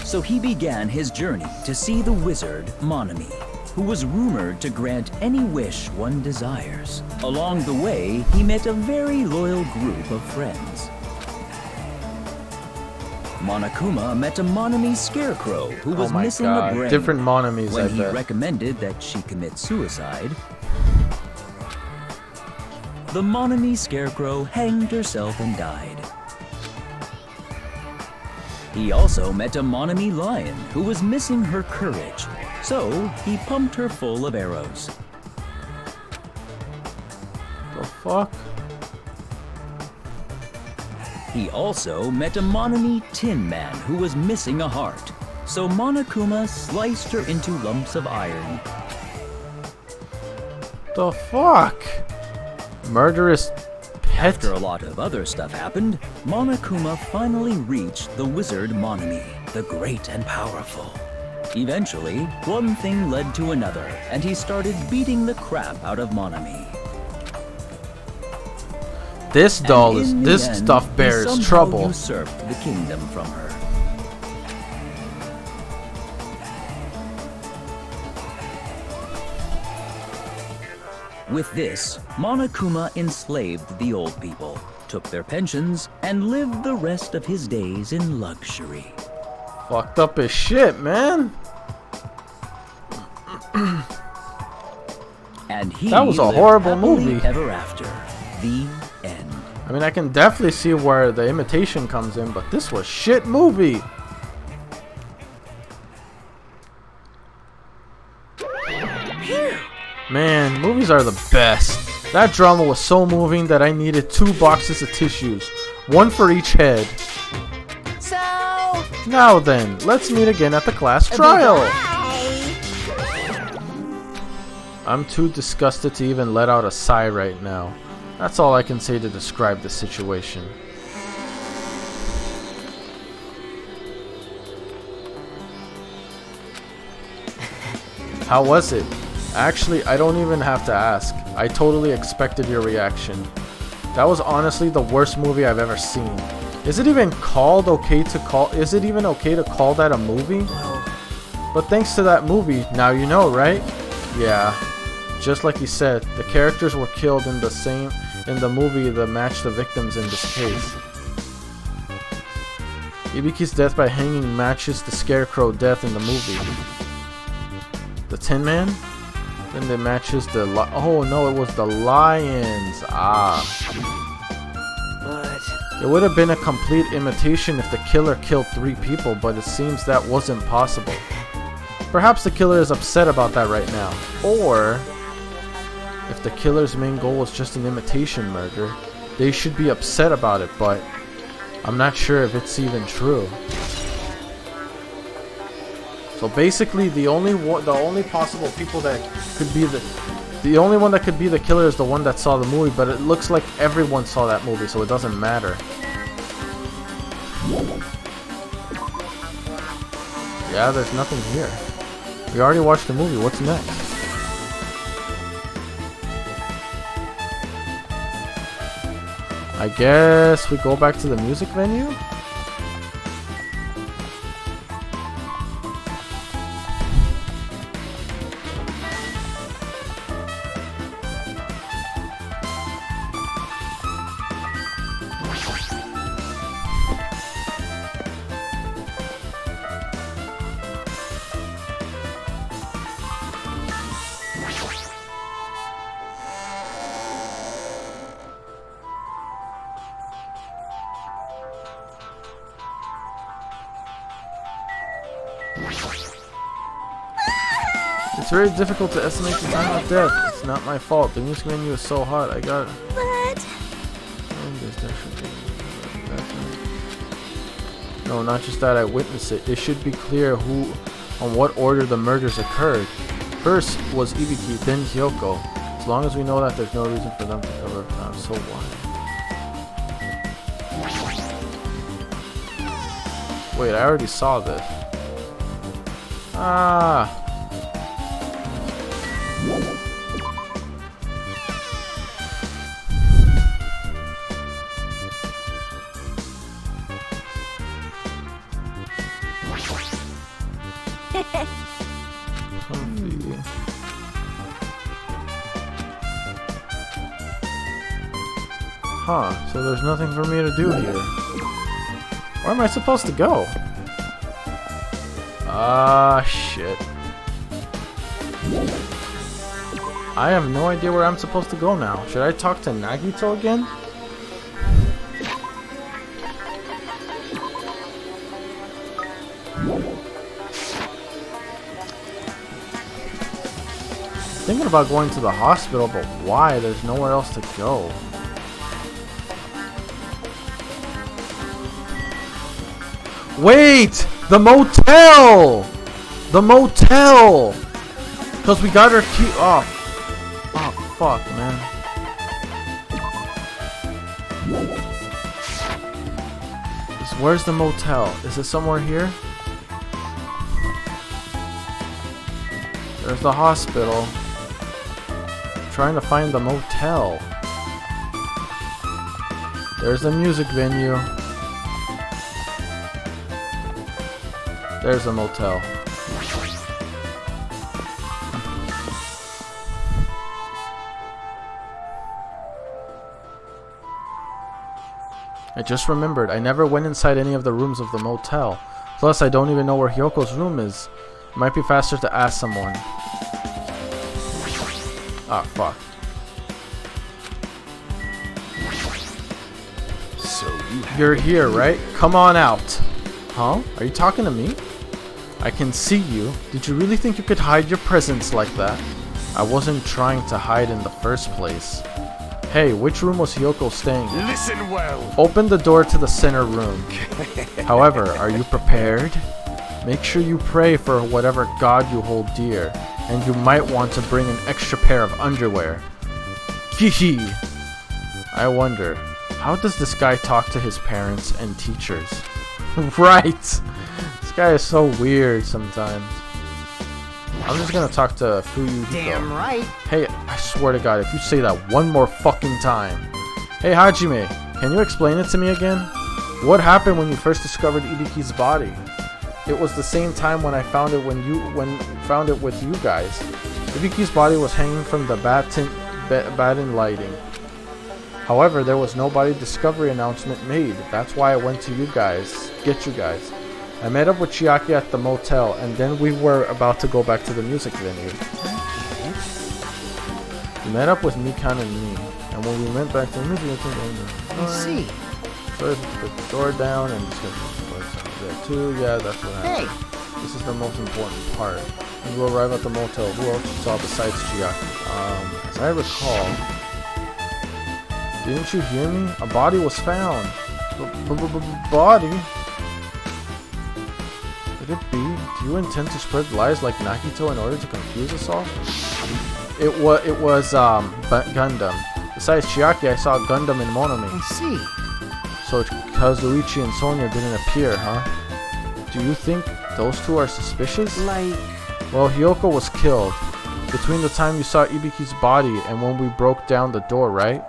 F: So he began his journey to see the wizard Monomi, who was rumored to grant any wish one desires. Along the way, he met a very loyal group of friends. Monokuma met a Monomi scarecrow who was missing a brain.
A: Different Monomis,
F: When
A: I
F: he
A: bet.
F: recommended that she commit suicide, the Monomi scarecrow hanged herself and died. He also met a Monomi lion who was missing her courage, so he pumped her full of arrows.
A: The fuck?
F: He also met a Monomi tin man who was missing a heart, so Monokuma sliced her into lumps of iron.
A: The fuck? Murderous pet?
F: After a lot of other stuff happened, Monokuma finally reached the wizard Monomi, the great and powerful. Eventually, one thing led to another, and he started beating the crap out of Monomi.
A: This doll
F: And
A: is.
F: in the
A: This
F: end,
A: stuff
F: he
A: bears
F: somehow
A: trouble.
F: usurped the kingdom from her. With this, Monokuma enslaved the old people, took their pensions, and lived the rest of his days in luxury.
A: Fucked up as shit, man.
F: And he
A: That was a
F: lived
A: horrible
F: happily
A: movie.
F: ever after. The end.
A: I mean, I can definitely see where the imitation comes in, but this was shit movie. Man, movies are the best. That drama was so moving that I needed 2 boxes of tissues, one for each head.
E: So,
A: Now then, let's meet again at the class trial.
E: bye.
A: I'm too disgusted to even let out a sigh right now. That's all I can say to describe the situation. How was it? Actually, I don't even have to ask. I totally expected your reaction. That was honestly the worst movie I've ever seen. Is it even okay to call that a movie? But thanks to that movie, now you know, right? Yeah. Just like he said, the characters were killed in the movie that matched the victims in this case. Ibiki's death by hanging matches the Scarecrow death in the movie. The Tin Man? Then it matches the oh no, it was the lions.
B: But
A: It would have been a complete imitation if the killer killed 3 people, but it seems that wasn't possible. Perhaps the killer is upset about that right now. Or if the killer's main goal was just an imitation murder, they should be upset about it, but I'm not sure if it's even true. So basically, the only possible people that could be the only one that could be the killer is the one that saw the movie, but it looks like everyone saw that movie, so it doesn't matter. Yeah, there's nothing here. We already watched the movie. What's next? I guess we go back to the music venue? It's very difficult to estimate the time of death. It's not my fault. The music menu is so hot. I got it.
D: But
A: No, not just that. I witnessed it. It should be clear on what order the murders occurred. First was Ibiki, then Hyoko. As long as we know that, there's no reason for them to cover up time. So why? Wait, I already saw this. Ah. Comfy. Huh, so there's nothing for me to do here. Where am I supposed to go? Ah, shit. I have no idea where I'm supposed to go now. Should I talk to Nagito again? Thinking about going to the hospital, but why? There's nowhere else to go. Wait! The motel! The motel! Because we got our key. Oh. Oh, fuck, man. Where's the motel? Is it somewhere here? There's the hospital. I'm trying to find the motel. There's the music venue. There's the motel. I just remembered, I never went inside any of the rooms of the motel. Plus, I don't even know where Hyoko's room is. It might be faster to ask someone. Ah, fuck.
C: So
A: You're here, right? Come on out. Huh? Are you talking to me? I can see you. Did you really think you could hide your presence like that? I wasn't trying to hide in the first place. Hey, which room was Hyoko staying in?
C: listen well.
A: Open the door to the center room. However, are you prepared? Make sure you pray for whatever god you hold dear, and you might want to bring an extra pair of underwear. Kihi. I wonder, how does this guy talk to his parents and teachers? Right! This guy is so weird sometimes. I'm just gonna talk to Fuyuhiko.
B: Damn right.
A: Hey, I swear to God, if you say that one more fucking time. Hey, Hajime, can you explain it to me again? What happened when you first discovered Ibiki's body? It was the same time when I found it found it with you guys. Ibiki's body was hanging from the batten lighting. However, there was no body discovery announcement made. That's why I went to you guys, get you guys. I met up with Chiaki at the motel, and then we were about to go back to the music venue. We met up with Mikan and me, and when we went back to the music venue,
B: I see.
A: so I put the door down and discussed there too. Yeah, that's what happened.
B: Hey,
A: This is the most important part. When we arrive at the motel, who else you saw besides Chiaki? As I recall, didn't you hear me? A body was found. Body? Could it be? Do you intend to spread lies like Nagito in order to confuse us all? It was Gundam. Besides Chiaki, I saw Gundam in Monomi.
B: I see.
A: So it's Kazuichi and Sonia didn't appear, huh? Do you think those two are suspicious?
B: Like,
A: Well, Hyoko was killed between the time you saw Ibiki's body and when we broke down the door, right?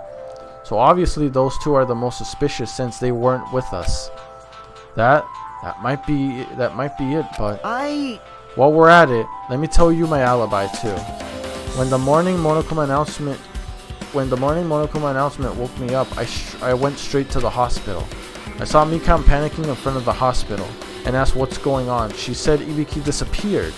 A: So obviously those two are the most suspicious since they weren't with us. That might be it, but while we're at it, let me tell you my alibi too. When the morning Monokuma announcement woke me up, I went straight to the hospital. I saw Mikan panicking in front of the hospital and asked what's going on. She said Ibiki disappeared.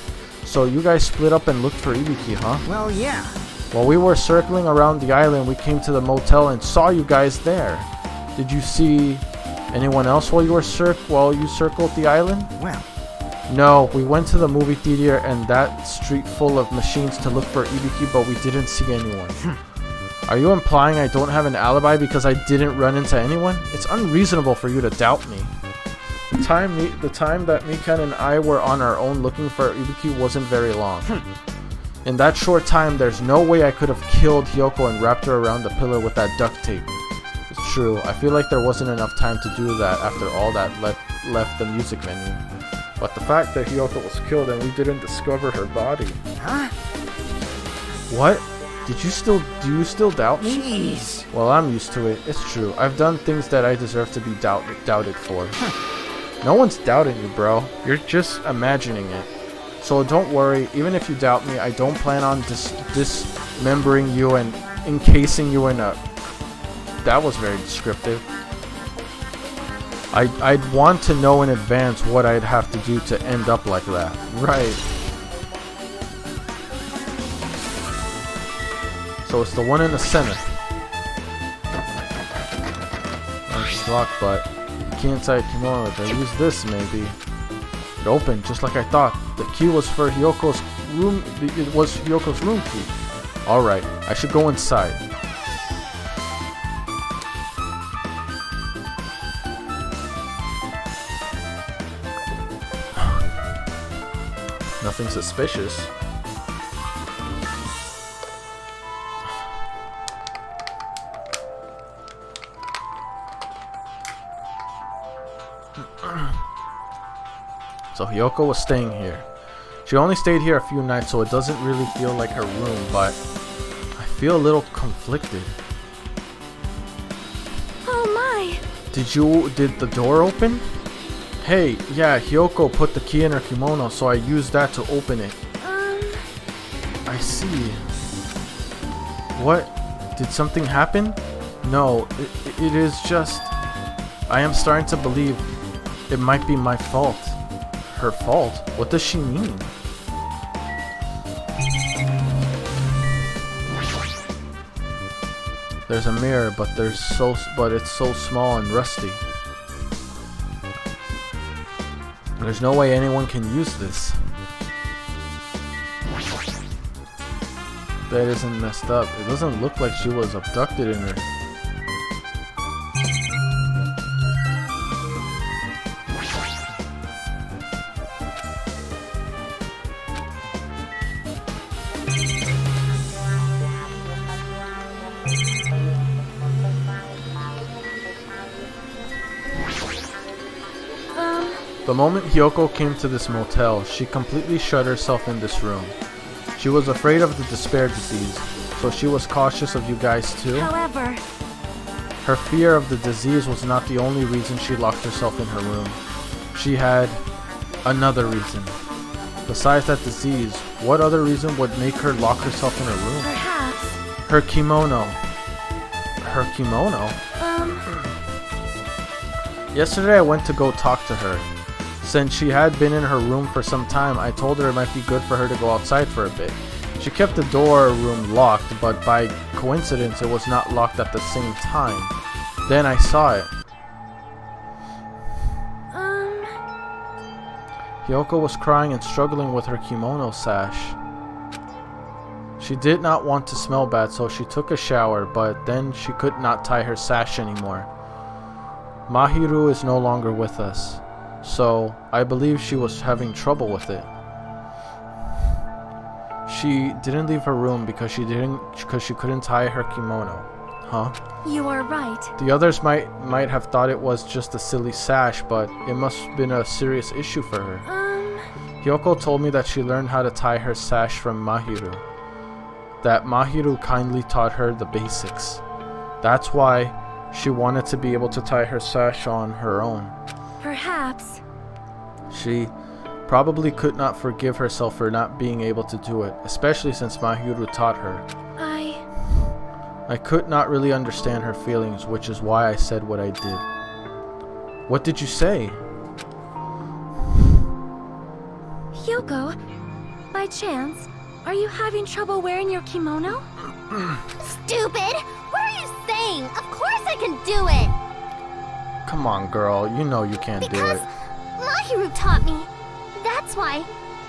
A: So you guys split up and looked for Ibiki, huh?
B: well, yeah.
A: While we were circling around the island, we came to the motel and saw you guys there. Did you see anyone else while you circled the island?
B: Well,
A: No, we went to the movie theater and that street full of machines to look for Ibiki, but we didn't see anyone. Are you implying I don't have an alibi because I didn't run into anyone? It's unreasonable for you to doubt me. The time that Mikan and I were on our own looking for Ibiki wasn't very long. In that short time, there's no way I could have killed Hyoko and wrapped her around the pillar with that duct tape. It's true, I feel like there wasn't enough time to do that after all that left the music venue. But the fact that Hyoko was killed and we didn't discover her body.
B: Huh?
A: What? Do you still doubt me?
B: Jeez.
A: Well, I'm used to it. It's true. I've done things that I deserve to be doubted for. No one's doubting you, bro. You're just imagining it. So don't worry. Even if you doubt me, I don't plan on dismembering you and encasing you in a... That was very descriptive. I'd want to know in advance what I'd have to do to end up like that. Right. So it's the one in the center. It's locked, but the key inside kimono. I use this maybe. It opened just like I thought. The key was for Hyoko's room. It was Hyoko's room key. All right, I should go inside. Nothing suspicious. So Hyoko was staying here. She only stayed here a few nights, so it doesn't really feel like her room, but I feel a little conflicted.
D: Oh my!
A: Did the door open? Hey, yeah, Hyoko put the key in her kimono, so I used that to open it. I see. What? Did something happen? No, it is just... I am starting to believe it might be my fault. Her fault? What does she mean? There's a mirror, but it's so small and rusty. There's no way anyone can use this. That isn't messed up. It doesn't look like she was abducted in her. The moment Hyoko came to this motel, she completely shut herself in this room. She was afraid of the despair disease, so she was cautious of you guys too.
D: However,
A: her fear of the disease was not the only reason she locked herself in her room. She had another reason. Besides that disease, what other reason would make her lock herself in her room?
D: perhaps.
A: Her kimono. Her kimono? Yesterday I went to go talk to her. Since she had been in her room for some time, I told her it might be good for her to go outside for a bit. She kept the room locked, but by coincidence it was not locked at the same time. Then I saw it. Hyoko was crying and struggling with her kimono sash. She did not want to smell bad, so she took a shower, but then she could not tie her sash anymore. Mahiru is no longer with us, so I believe she was having trouble with it. She didn't leave her room because she couldn't tie her kimono. Huh?
D: You are right.
A: The others might have thought it was just a silly sash, but it must have been a serious issue for her. Hyoko told me that she learned how to tie her sash from Mahiru. That Mahiru kindly taught her the basics. That's why she wanted to be able to tie her sash on her own.
D: Perhaps.
A: She probably could not forgive herself for not being able to do it, especially since Mahiru taught her. I could not really understand her feelings, which is why I said what I did. What did you say?
D: Hyoko, by chance, are you having trouble wearing your kimono?
G: Stupid! What are you saying? Of course I can do it!
A: Come on, girl. You know you can't do
G: Because
A: it.
G: Mahiru taught me. That's That's why.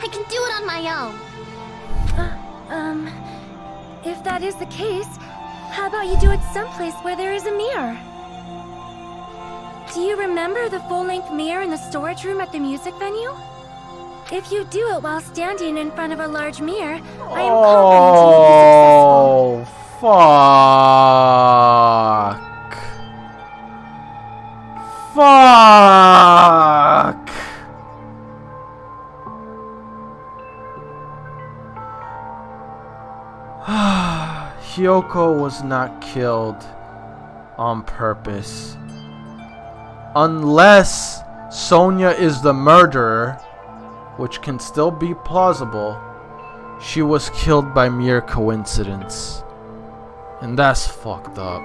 G: I can do it on my own.
D: If that is the case, how about you do it someplace where there is a mirror? Do you remember the full-length mirror in the storage room at the music venue? If you do it while standing in front of a large mirror, I am confident you will be successful.
A: Fuck! Hyoko was not killed on purpose. Unless Sonia is the murderer, which can still be plausible, she was killed by mere coincidence. And that's fucked up.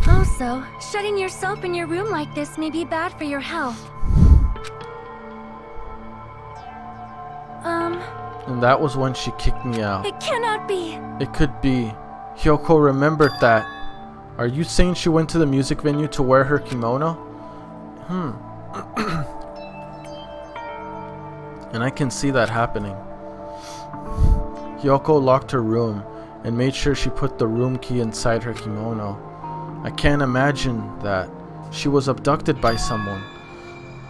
D: Also, shutting yourself in your room like this may be bad for your health.
A: And that was when she kicked me out.
D: It cannot be.
A: It could be. Hyoko remembered that. Are you saying she went to the music venue to wear her kimono? And I can see that happening. Hyoko locked her room and made sure she put the room key inside her kimono. I can't imagine that. She was abducted by someone.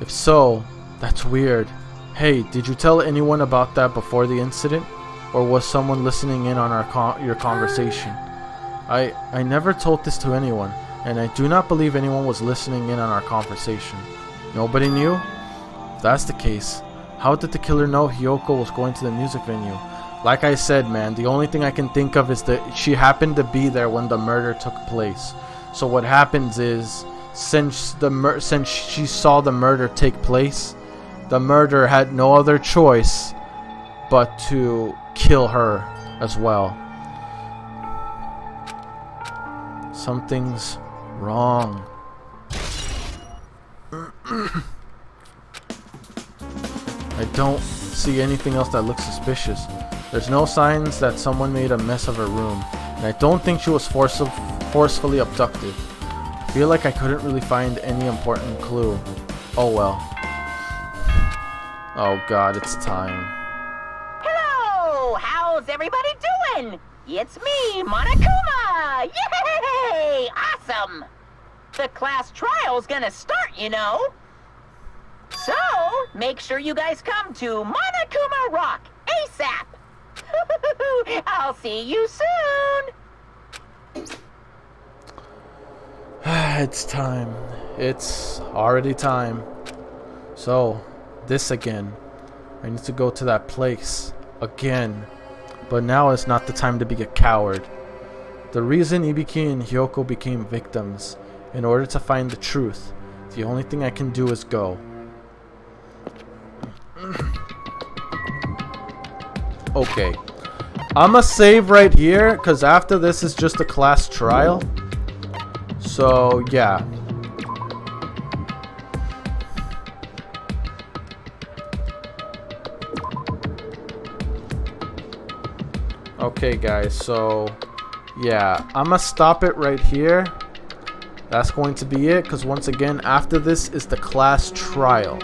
A: If so, that's weird. Hey, did you tell anyone about that before the incident? Or was someone listening in on your conversation? I never told this to anyone, and I do not believe anyone was listening in on our conversation. Nobody knew? If that's the case, how did the killer know Hyoko was going to the music venue? Like I said, man, the only thing I can think of is that she happened to be there when the murder took place. So what happens is, since she saw the murder take place, the murderer had no other choice but to kill her as well. Something's wrong. I don't see anything else that looks suspicious. There's no signs that someone made a mess of her room, and I don't think she was forcefully abducted. I feel like I couldn't really find any important clue. Oh well. Oh god, it's time.
E: Hello! How's everybody doing? It's me, Monokuma! Yay! Awesome! The class trial's gonna start, you know. So, make sure you guys come to Monokuma Rock ASAP! I'll see you soon!
A: It's time. It's already time. So, this again. I need to go to that place again. But now is not the time to be a coward. The reason Ibiki and Hyoko became victims, in order to find the truth, the only thing I can do is go. Okay. I'ma save right here, because after this is just a class trial. So, yeah. Okay, guys, so yeah, I'm gonna stop it right here. That's going to be it, because once again, after this is the class trial,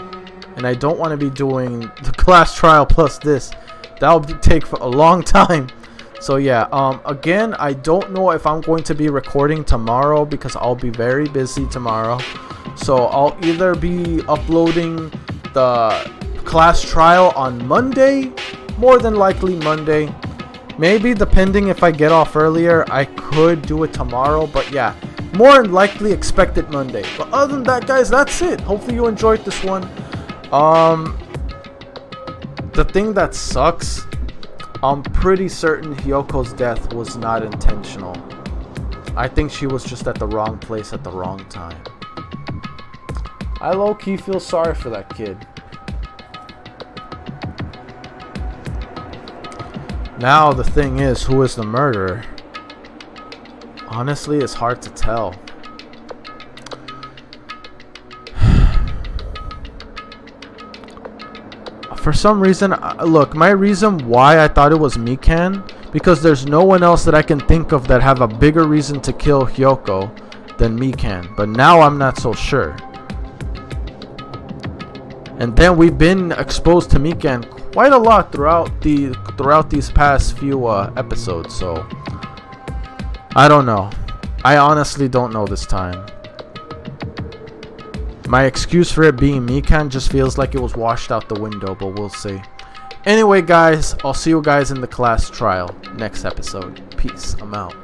A: and I don't want to be doing the class trial plus this. That'll take for a long time. So yeah, again, I don't know if I'm going to be recording tomorrow, because I'll be very busy tomorrow. So I'll either be uploading the class trial on Monday, more than likely Monday. Maybe, depending if I get off earlier, I could do it tomorrow. But yeah, more than likely expect it Monday. But other than that, guys, that's it. Hopefully you enjoyed this one. The thing that sucks, I'm pretty certain Hyoko's death was not intentional. I think she was just at the wrong place at the wrong time. I low-key feel sorry for that kid. Now the thing is, who is the murderer? Honestly, it's hard to tell. For some reason, look, my reason why I thought it was Mikan, because there's no one else that I can think of that have a bigger reason to kill Hyoko than Mikan. But now I'm not so sure. And then we've been exposed to Mikan quite a lot throughout these past few episodes. So I don't know. I honestly don't know this time. My excuse for it being Mikan just feels like it was washed out the window, but we'll see. Anyway, guys, I'll see you guys in the class trial next episode. Peace. I'm out.